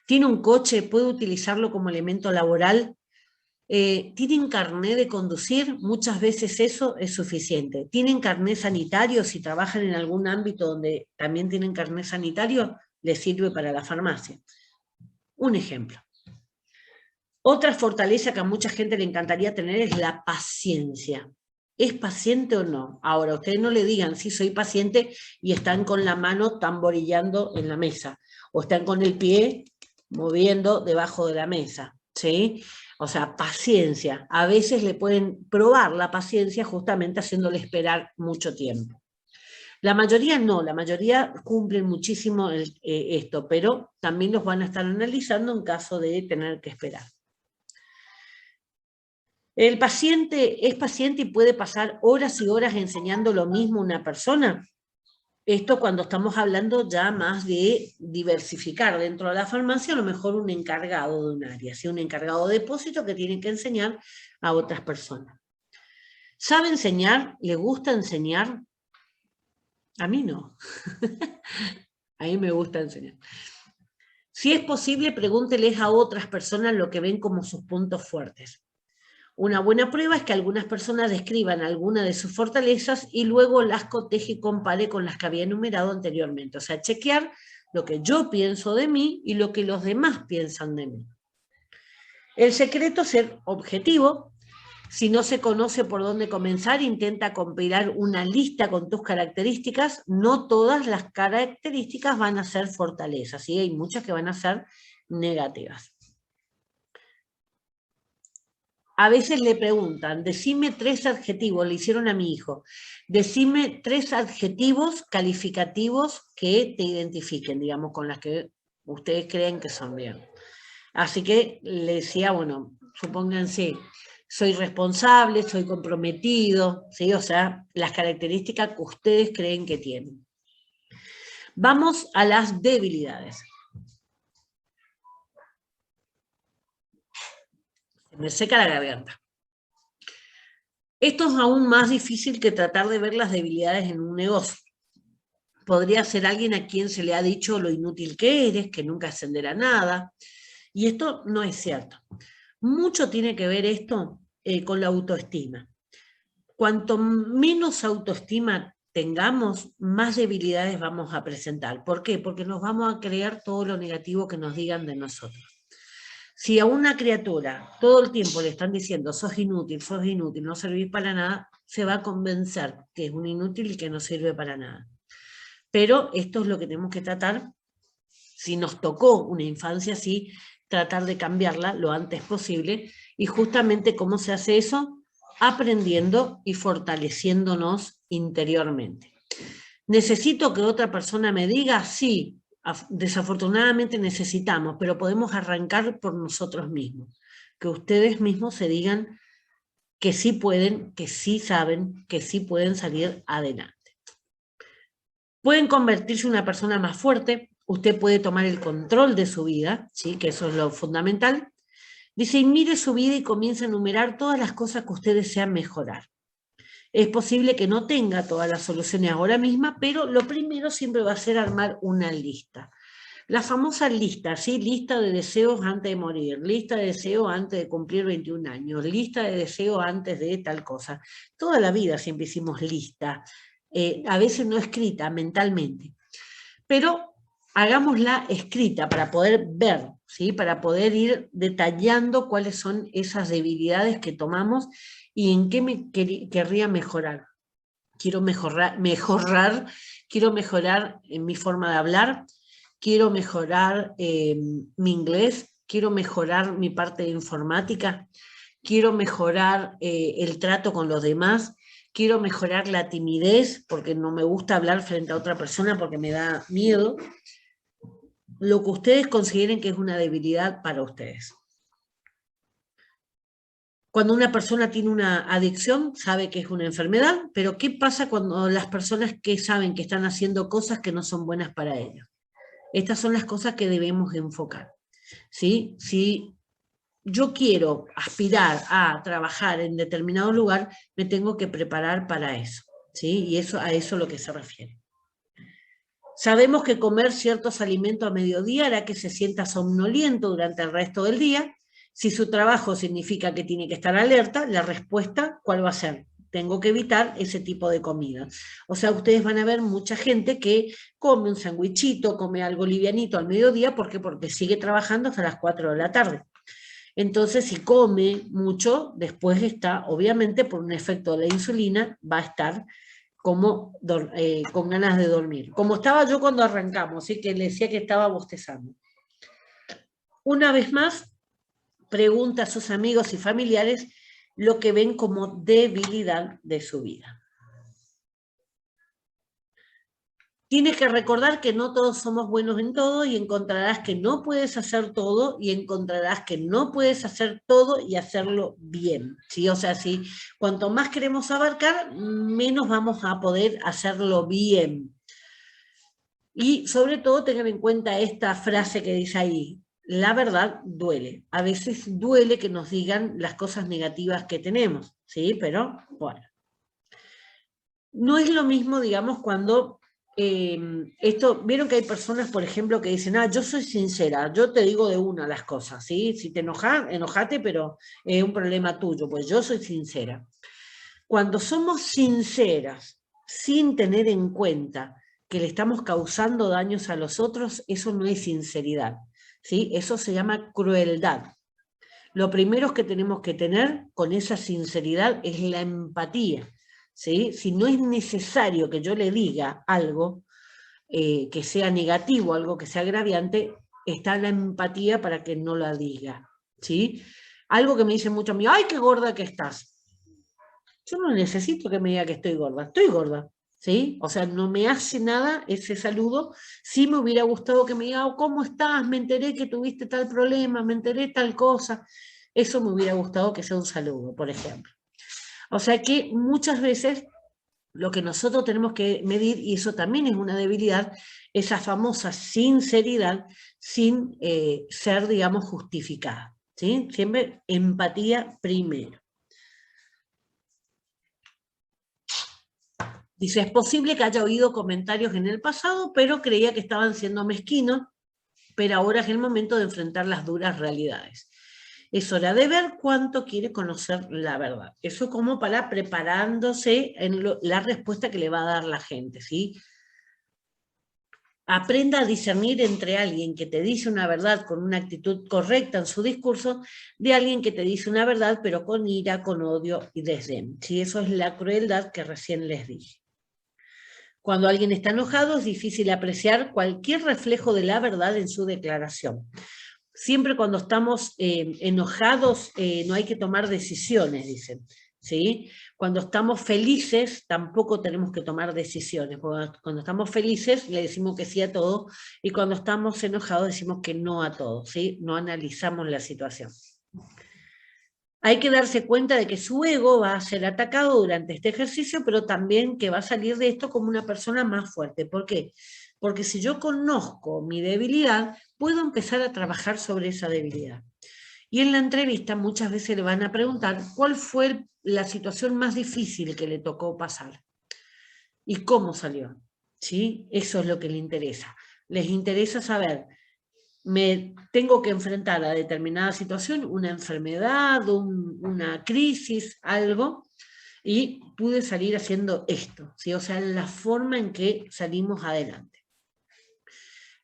¿Tiene un coche? ¿Puede utilizarlo como elemento laboral? ¿Tienen carné de conducir? Muchas veces eso es suficiente. ¿Tienen carné sanitario? Si trabajan en algún ámbito donde también tienen carné sanitario, les sirve para la farmacia. Un ejemplo. Otra fortaleza que a mucha gente le encantaría tener es la paciencia. ¿Es paciente o no? Ahora, ustedes no le digan, sí, soy paciente, y están con la mano tamborillando en la mesa, o están con el pie moviendo debajo de la mesa, ¿sí? O sea, paciencia. A veces le pueden probar la paciencia justamente haciéndole esperar mucho tiempo. La mayoría no, la mayoría cumplen muchísimo esto, pero también los van a estar analizando en caso de tener que esperar. ¿El paciente es paciente y puede pasar horas y horas enseñando lo mismo a una persona? Esto cuando estamos hablando ya más de diversificar dentro de la farmacia, a lo mejor un encargado de un área, ¿sí? Un encargado de depósito que tiene que enseñar a otras personas. ¿Sabe enseñar? ¿Le gusta enseñar? A mí no. A mí me gusta enseñar. Si es posible, pregúnteles a otras personas lo que ven como sus puntos fuertes. Una buena prueba es que algunas personas describan alguna de sus fortalezas y luego las coteje y compare con las que había enumerado anteriormente. O sea, chequear lo que yo pienso de mí y lo que los demás piensan de mí. El secreto es ser objetivo. Si no se conoce por dónde comenzar, intenta compilar una lista con tus características. No todas las características van a ser fortalezas, ¿sí? Hay muchas que van a ser negativas. A veces le preguntan, decime 3 adjetivos, le hicieron a mi hijo, decime 3 adjetivos calificativos que te identifiquen, digamos, con las que ustedes creen que son bien. Así que le decía, bueno, supónganse, soy responsable, soy comprometido, ¿sí? O sea, las características que ustedes creen que tienen. Vamos a las debilidades. Se me seca la garganta. Esto es aún más difícil que tratar de ver las debilidades en un negocio. Podría ser alguien a quien se le ha dicho lo inútil que eres, que nunca ascenderá a nada, y esto no es cierto. Mucho tiene que ver esto con la autoestima. Cuanto menos autoestima tengamos, más debilidades vamos a presentar. ¿Por qué? Porque nos vamos a creer todo lo negativo que nos digan de nosotros. Si a una criatura todo el tiempo le están diciendo sos inútil, no servís para nada, se va a convencer que es un inútil y que no sirve para nada. Pero esto es lo que tenemos que tratar, si nos tocó una infancia así, tratar de cambiarla lo antes posible. Y justamente ¿cómo se hace eso? Aprendiendo y fortaleciéndonos interiormente. ¿Necesito que otra persona me diga? Sí, desafortunadamente necesitamos, pero podemos arrancar por nosotros mismos. Que ustedes mismos se digan que sí pueden, que sí saben, que sí pueden salir adelante. Pueden convertirse en una persona más fuerte, usted puede tomar el control de su vida, ¿sí? Que eso es lo fundamental. Dice, y mire su vida y comienza a enumerar todas las cosas que usted desea mejorar. Es posible que no tenga todas las soluciones ahora misma, pero lo primero siempre va a ser armar una lista. La famosa lista, ¿sí? Lista de deseos antes de morir, lista de deseos antes de cumplir 21 años, lista de deseos antes de tal cosa. Toda la vida siempre hicimos lista, a veces no escrita mentalmente, pero hagámosla escrita para poder ver, ¿sí? Para poder ir detallando cuáles son esas debilidades que tomamos y en qué me querría mejorar. Quiero mejorar en mi forma de hablar, quiero mejorar mi inglés, quiero mejorar mi parte de informática, quiero mejorar el trato con los demás, quiero mejorar la timidez, porque no me gusta hablar frente a otra persona porque me da miedo. Lo que ustedes consideren que es una debilidad para ustedes. Cuando una persona tiene una adicción, sabe que es una enfermedad, pero ¿qué pasa cuando las personas que saben que están haciendo cosas que no son buenas para ellos? Estas son las cosas que debemos enfocar, ¿sí? Si yo quiero aspirar a trabajar en determinado lugar, me tengo que preparar para eso, ¿sí? Y eso, a eso es lo que se refiere. Sabemos que comer ciertos alimentos a mediodía hará que se sienta somnoliento durante el resto del día. Si su trabajo significa que tiene que estar alerta, la respuesta, ¿cuál va a ser? Tengo que evitar ese tipo de comida. O sea, ustedes van a ver mucha gente que come un sandwichito, come algo livianito al mediodía, ¿por qué? Porque sigue trabajando hasta las 4 de la tarde. Entonces, si come mucho, después está, obviamente, por un efecto de la insulina, va a estar como con ganas de dormir. Como estaba yo cuando arrancamos, ¿sí? Que le decía que estaba bostezando. Una vez más, pregunta a sus amigos y familiares lo que ven como debilidad de su vida. Tienes que recordar que no todos somos buenos en todo y encontrarás que no puedes hacer todo y encontrarás que no puedes hacer todo y hacerlo bien, ¿sí? O sea, si cuanto más queremos abarcar, menos vamos a poder hacerlo bien. Y sobre todo tengan en cuenta esta frase que dice ahí, la verdad duele. A veces duele que nos digan las cosas negativas que tenemos, ¿sí? Pero bueno. No es lo mismo, digamos, cuando vieron que hay personas, por ejemplo, que dicen, yo soy sincera, yo te digo de una las cosas, ¿sí? Si te enojas, enojate, pero es un problema tuyo, pues yo soy sincera. Cuando somos sinceras, sin tener en cuenta que le estamos causando daños a los otros, eso no es sinceridad, ¿sí? Eso se llama crueldad. Lo primero que tenemos que tener con esa sinceridad es la empatía, ¿sí? Si no es necesario que yo le diga algo que sea negativo, algo que sea agraviante, está la empatía para que no la diga, ¿sí? Algo que me dicen mucho a mí, ¡ay, qué gorda que estás! Yo no necesito que me diga que estoy gorda, ¿sí? O sea, no me hace nada ese saludo. Sí me hubiera gustado que me diga, oh, ¿cómo estás? Me enteré que tuviste tal problema, me enteré tal cosa. Eso me hubiera gustado que sea un saludo, por ejemplo. O sea que muchas veces lo que nosotros tenemos que medir, y eso también es una debilidad, esa famosa sinceridad sin ser, digamos, justificada, ¿sí? Siempre empatía primero. Dice, es posible que haya oído comentarios en el pasado, pero creía que estaban siendo mezquinos, pero ahora es el momento de enfrentar las duras realidades. Es hora de ver cuánto quiere conocer la verdad. Eso como para preparándose en la respuesta que le va a dar la gente, ¿sí? Aprenda a discernir entre alguien que te dice una verdad con una actitud correcta en su discurso, de alguien que te dice una verdad pero con ira, con odio y desdén. ¿Sí? Eso es la crueldad que recién les dije. Cuando alguien está enojado es difícil apreciar cualquier reflejo de la verdad en su declaración. Siempre cuando estamos enojados no hay que tomar decisiones, dicen. ¿Sí? Cuando estamos felices tampoco tenemos que tomar decisiones. Cuando estamos felices le decimos que sí a todo y cuando estamos enojados decimos que no a todo. ¿Sí? No analizamos la situación. Hay que darse cuenta de que su ego va a ser atacado durante este ejercicio, pero también que va a salir de esto como una persona más fuerte. ¿Por qué? Porque si yo conozco mi debilidad, puedo empezar a trabajar sobre esa debilidad. Y en la entrevista muchas veces le van a preguntar cuál fue la situación más difícil que le tocó pasar y cómo salió. ¿Sí? Eso es lo que le interesa. Les interesa saber, me tengo que enfrentar a determinada situación, una enfermedad, una crisis, algo, y pude salir haciendo esto, ¿sí? O sea, la forma en que salimos adelante.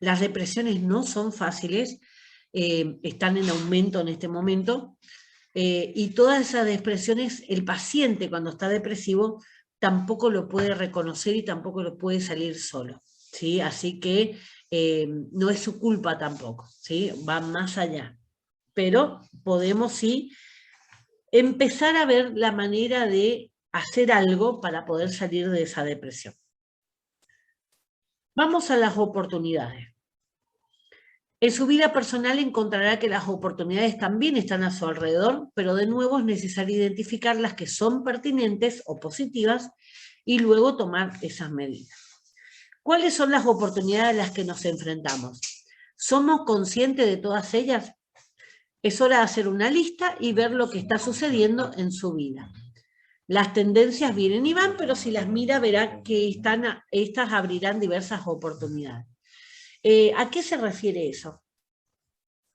Las depresiones no son fáciles, están en aumento en este momento, y todas esas depresiones, el paciente cuando está depresivo tampoco lo puede reconocer y tampoco lo puede salir solo, ¿sí? Así que no es su culpa tampoco, ¿sí? Va más allá. Pero podemos sí empezar a ver la manera de hacer algo para poder salir de esa depresión. Vamos a las oportunidades. En su vida personal encontrará que las oportunidades también están a su alrededor, pero de nuevo es necesario identificar las que son pertinentes o positivas y luego tomar esas medidas. ¿Cuáles son las oportunidades a las que nos enfrentamos? ¿Somos conscientes de todas ellas? Es hora de hacer una lista y ver lo que está sucediendo en su vida. Las tendencias vienen y van, pero si las mira verá que estas abrirán diversas oportunidades. ¿A qué se refiere eso?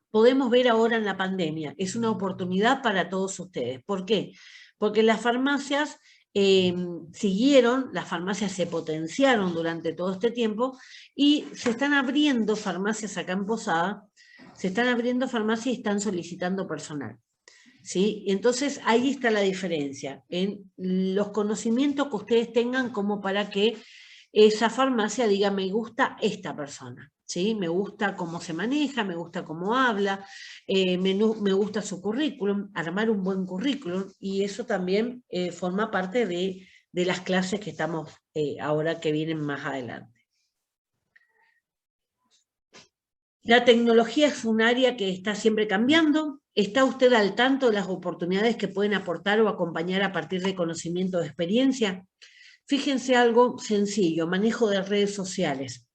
Podemos ver ahora en la pandemia, es una oportunidad para todos ustedes. ¿Por qué? Porque las farmacias las farmacias se potenciaron durante todo este tiempo y se están abriendo farmacias acá en Posada, se están abriendo farmacias y están solicitando personal. ¿Sí? Entonces ahí está la diferencia, en los conocimientos que ustedes tengan como para que esa farmacia diga, me gusta esta persona. ¿Sí? Me gusta cómo se maneja, me gusta cómo habla, me gusta su currículum, armar un buen currículum, y eso también forma parte de las clases que estamos ahora que vienen más adelante. La tecnología es un área que está siempre cambiando. ¿Está usted al tanto de las oportunidades que pueden aportar o acompañar a partir de conocimiento o experiencia? Fíjense algo sencillo, manejo de redes sociales.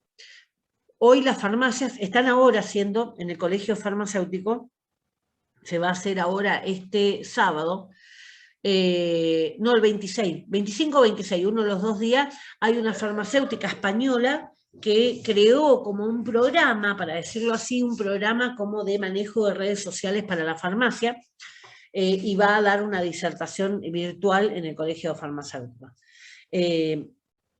Hoy las farmacias están ahora haciendo, en el colegio farmacéutico, se va a hacer ahora este sábado, no el 26, 25 o 26, uno de los 2 días, hay una farmacéutica española que creó como un programa, para decirlo así, un programa como de manejo de redes sociales para la farmacia, y va a dar una disertación virtual en el colegio farmacéutico.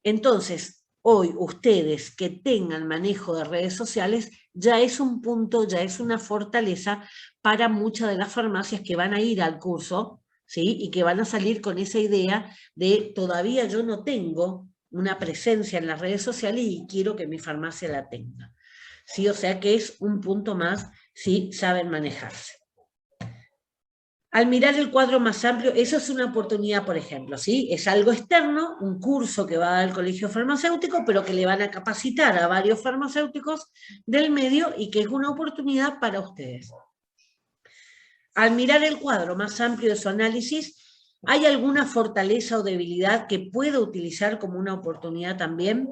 Entonces, hoy ustedes que tengan manejo de redes sociales ya es un punto, ya es una fortaleza para muchas de las farmacias que van a ir al curso, ¿sí? Y que van a salir con esa idea de todavía yo no tengo una presencia en las redes sociales y quiero que mi farmacia la tenga. ¿Sí? O sea que es un punto más si saben manejarse. Al mirar el cuadro más amplio, eso es una oportunidad, por ejemplo, ¿sí? Es algo externo, un curso que va a dar el colegio farmacéutico, pero que le van a capacitar a varios farmacéuticos del medio y que es una oportunidad para ustedes. Al mirar el cuadro más amplio de su análisis, ¿hay alguna fortaleza o debilidad que pueda utilizar como una oportunidad también?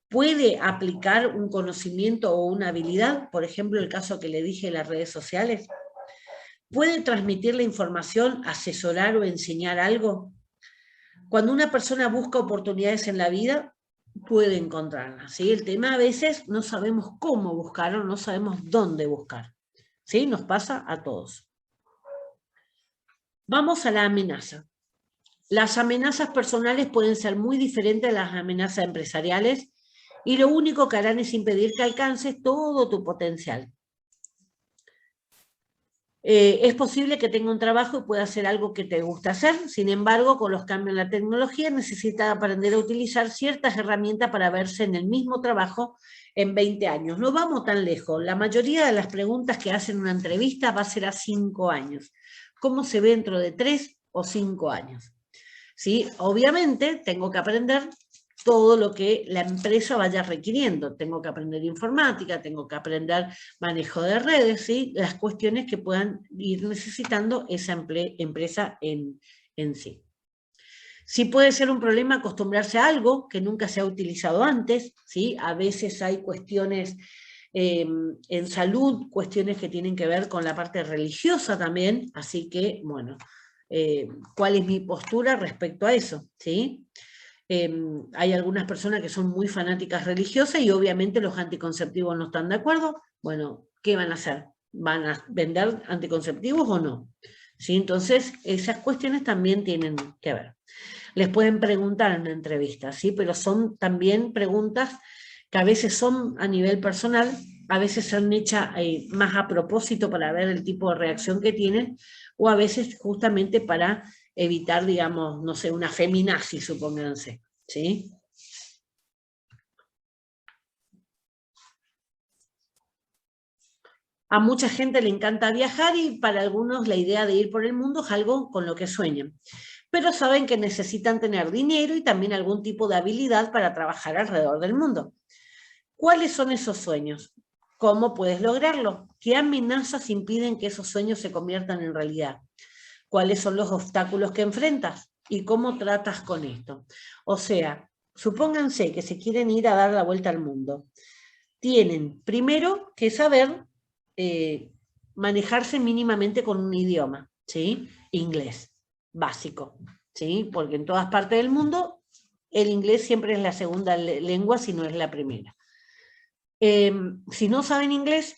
¿Puede aplicar un conocimiento o una habilidad? Por ejemplo, el caso que le dije de las redes sociales. ¿Puede transmitir la información, asesorar o enseñar algo? Cuando una persona busca oportunidades en la vida, puede encontrarlas, ¿sí? El tema a veces no sabemos cómo buscar o no sabemos dónde buscar, ¿sí? Nos pasa a todos. Vamos a la amenaza. Las amenazas personales pueden ser muy diferentes a las amenazas empresariales y lo único que harán es impedir que alcances todo tu potencial. Es posible que tenga un trabajo y pueda hacer algo que te gusta hacer, sin embargo, con los cambios en la tecnología necesita aprender a utilizar ciertas herramientas para verse en el mismo trabajo en 20 años. No vamos tan lejos, la mayoría de las preguntas que hacen en una entrevista va a ser a 5 años. ¿Cómo se ve dentro de 3 o 5 años? ¿Sí? Obviamente tengo que aprender todo lo que la empresa vaya requiriendo. Tengo que aprender informática, tengo que aprender manejo de redes, ¿sí? Las cuestiones que puedan ir necesitando esa empresa en sí. Sí puede ser un problema acostumbrarse a algo que nunca se ha utilizado antes, ¿sí? A veces hay cuestiones en salud, cuestiones que tienen que ver con la parte religiosa también, así que, bueno, ¿cuál es mi postura respecto a eso? ¿Sí? Hay algunas personas que son muy fanáticas religiosas y obviamente los anticonceptivos no están de acuerdo. Bueno, ¿qué van a hacer? ¿Van a vender anticonceptivos o no? ¿Sí? Entonces, esas cuestiones también tienen que ver. Les pueden preguntar en una entrevista, ¿sí? Pero son también preguntas que a veces son a nivel personal, a veces son hechas más a propósito para ver el tipo de reacción que tienen, o a veces justamente para evitar, digamos, no sé, una feminazi, supónganse, ¿sí? A mucha gente le encanta viajar y para algunos la idea de ir por el mundo es algo con lo que sueñan. Pero saben que necesitan tener dinero y también algún tipo de habilidad para trabajar alrededor del mundo. ¿Cuáles son esos sueños? ¿Cómo puedes lograrlo? ¿Qué amenazas impiden que esos sueños se conviertan en realidad? ¿Cuáles son los obstáculos que enfrentas? ¿Y cómo tratas con esto? O sea, supónganse que se quieren ir a dar la vuelta al mundo. Tienen primero que saber manejarse mínimamente con un idioma, ¿sí? Inglés, básico, ¿sí? Porque en todas partes del mundo el inglés siempre es la segunda lengua, si no es la primera. Si no saben inglés,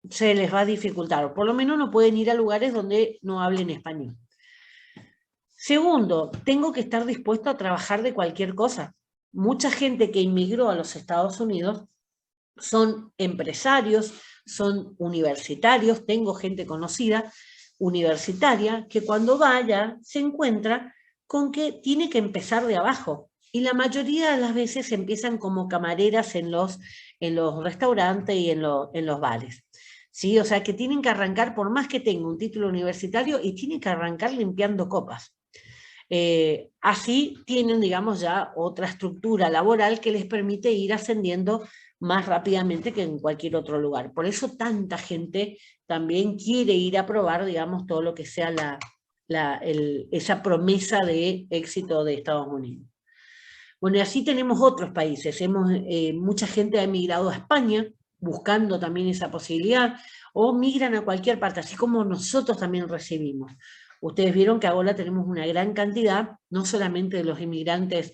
se les va a dificultar, o por lo menos no pueden ir a lugares donde no hablen español. Segundo, tengo que estar dispuesto a trabajar de cualquier cosa. Mucha gente que inmigró a los Estados Unidos son empresarios, son universitarios, tengo gente conocida, universitaria, que cuando vaya se encuentra con que tiene que empezar de abajo. Y la mayoría de las veces empiezan como camareras en los restaurantes y en los bares. ¿Sí? O sea que tienen que arrancar, por más que tenga un título universitario, y tienen que arrancar limpiando copas. Así tienen, digamos, ya otra estructura laboral que les permite ir ascendiendo más rápidamente que en cualquier otro lugar. Por eso tanta gente también quiere ir a probar, digamos, todo lo que sea esa promesa de éxito de Estados Unidos. Bueno, y así tenemos otros países. Mucha gente ha emigrado a España buscando también esa posibilidad, o migran a cualquier parte, así como nosotros también recibimos. Ustedes vieron que ahora tenemos una gran cantidad, no solamente de los inmigrantes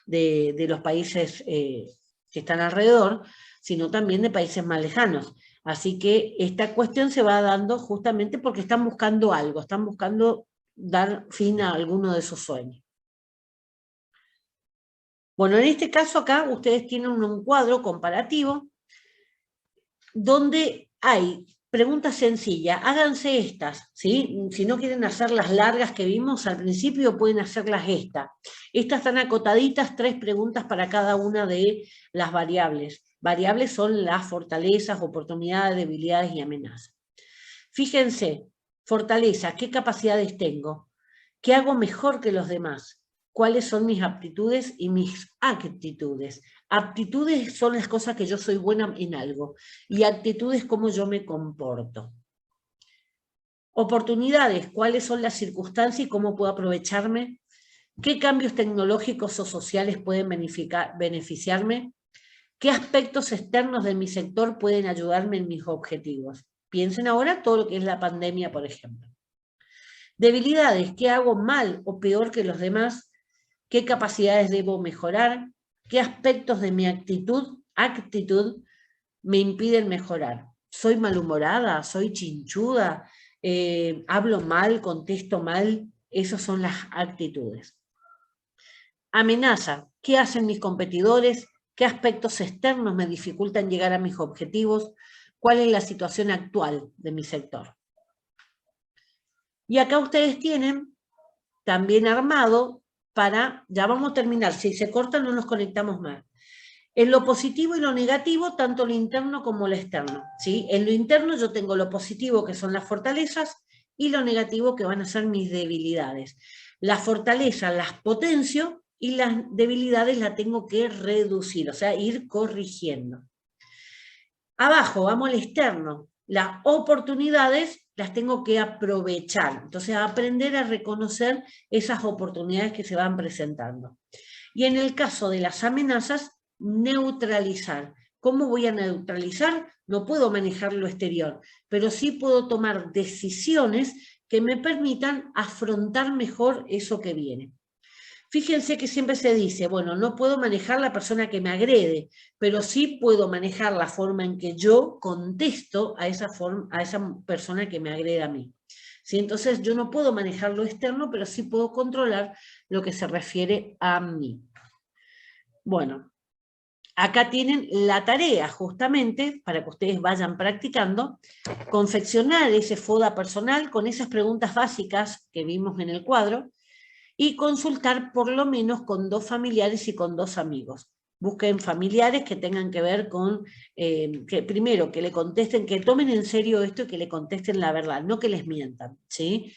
de los países que están alrededor, sino también de países más lejanos. Así que esta cuestión se va dando justamente porque están buscando algo, están buscando dar fin a alguno de sus sueños. Bueno, en este caso acá ustedes tienen un cuadro comparativo donde hay preguntas sencillas. Háganse estas, ¿sí? Si no quieren hacer las largas que vimos al principio, pueden hacerlas estas. Estas están acotaditas, 3 preguntas para cada una de las variables. Variables son las fortalezas, oportunidades, debilidades y amenazas. Fíjense, fortaleza, ¿qué capacidades tengo? ¿Qué hago mejor que los demás? ¿Cuáles son mis aptitudes y mis actitudes? Aptitudes son las cosas que yo soy buena en algo y actitudes cómo yo me comporto. Oportunidades, ¿cuáles son las circunstancias y cómo puedo aprovecharme? ¿Qué cambios tecnológicos o sociales pueden beneficiarme? ¿Qué aspectos externos de mi sector pueden ayudarme en mis objetivos? Piensen ahora todo lo que es la pandemia, por ejemplo. Debilidades, ¿qué hago mal o peor que los demás? ¿Qué capacidades debo mejorar? ¿Qué aspectos de mi actitud me impiden mejorar? ¿Soy malhumorada? ¿Soy chinchuda? ¿Hablo mal? ¿Contesto mal? Esas son las actitudes. Amenaza, ¿qué hacen mis competidores? ¿Qué aspectos externos me dificultan llegar a mis objetivos? ¿Cuál es la situación actual de mi sector? Y acá ustedes tienen también armado para, ya vamos a terminar, si se corta no nos conectamos más. En lo positivo y lo negativo, tanto lo interno como lo externo, ¿sí? En lo interno yo tengo lo positivo, que son las fortalezas, y lo negativo, que van a ser mis debilidades. Las fortalezas las potencio y las debilidades las tengo que reducir, o sea, ir corrigiendo. Abajo, vamos al externo. Las oportunidades las tengo que aprovechar. Entonces, aprender a reconocer esas oportunidades que se van presentando. Y en el caso de las amenazas, neutralizar. ¿Cómo voy a neutralizar? No puedo manejar lo exterior, pero sí puedo tomar decisiones que me permitan afrontar mejor eso que viene. Fíjense que siempre se dice, bueno, no puedo manejar la persona que me agrede, pero sí puedo manejar la forma en que yo contesto a esa persona que me agrede a mí. ¿Sí? Entonces yo no puedo manejar lo externo, pero sí puedo controlar lo que se refiere a mí. Bueno, acá tienen la tarea justamente, para que ustedes vayan practicando, confeccionar ese FODA personal con esas preguntas básicas que vimos en el cuadro, y consultar por lo menos con 2 familiares y con 2 amigos. Busquen familiares que tengan que ver con, que primero, que le contesten, que tomen en serio esto y que le contesten la verdad, no que les mientan, ¿sí?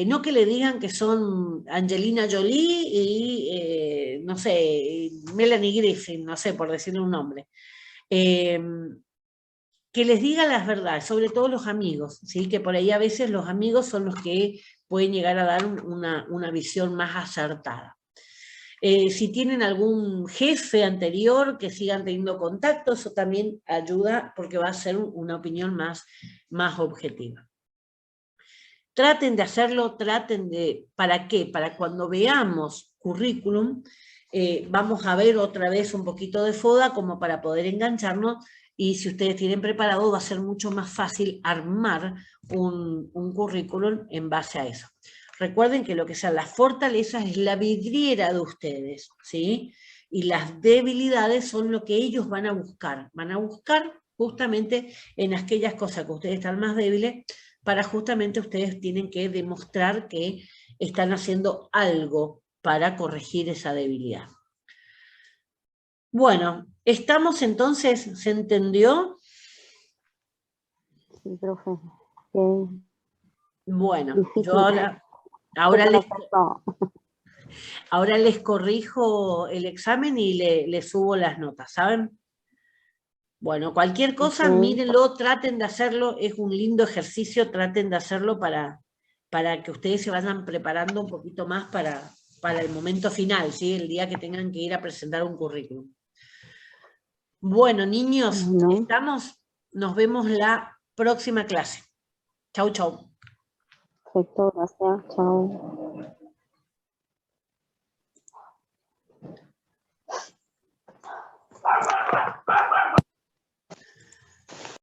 No que le digan que son Angelina Jolie y, no sé, Melanie Griffin, no sé, por decirle un nombre. Que les diga las verdades, sobre todo los amigos, ¿sí? Que por ahí a veces los amigos son los que pueden llegar a dar una visión más acertada. Si tienen algún jefe anterior que sigan teniendo contacto, eso también ayuda porque va a ser una opinión más objetiva. Traten de hacerlo, ¿para qué? Para cuando veamos currículum, vamos a ver otra vez un poquito de FODA como para poder engancharnos, y si ustedes tienen preparado va a ser mucho más fácil armar un currículum en base a eso. Recuerden que lo que sean las fortalezas es la vidriera de ustedes, ¿sí? Y las debilidades son lo que ellos van a buscar. Van a buscar justamente en aquellas cosas que ustedes están más débiles, para justamente ustedes tienen que demostrar que están haciendo algo para corregir esa debilidad. Bueno, ¿estamos entonces? ¿Se entendió? Sí, profe. Bueno, difícil. yo ahora les corrijo el examen y le subo las notas, ¿saben? Bueno, cualquier cosa, mírenlo, traten de hacerlo, es un lindo ejercicio, traten de hacerlo para que ustedes se vayan preparando un poquito más para el momento final, ¿sí? El día que tengan que ir a presentar un currículum. Bueno, niños, ¿estamos? Nos vemos la próxima clase. Chau, chau. Perfecto, gracias. Chao.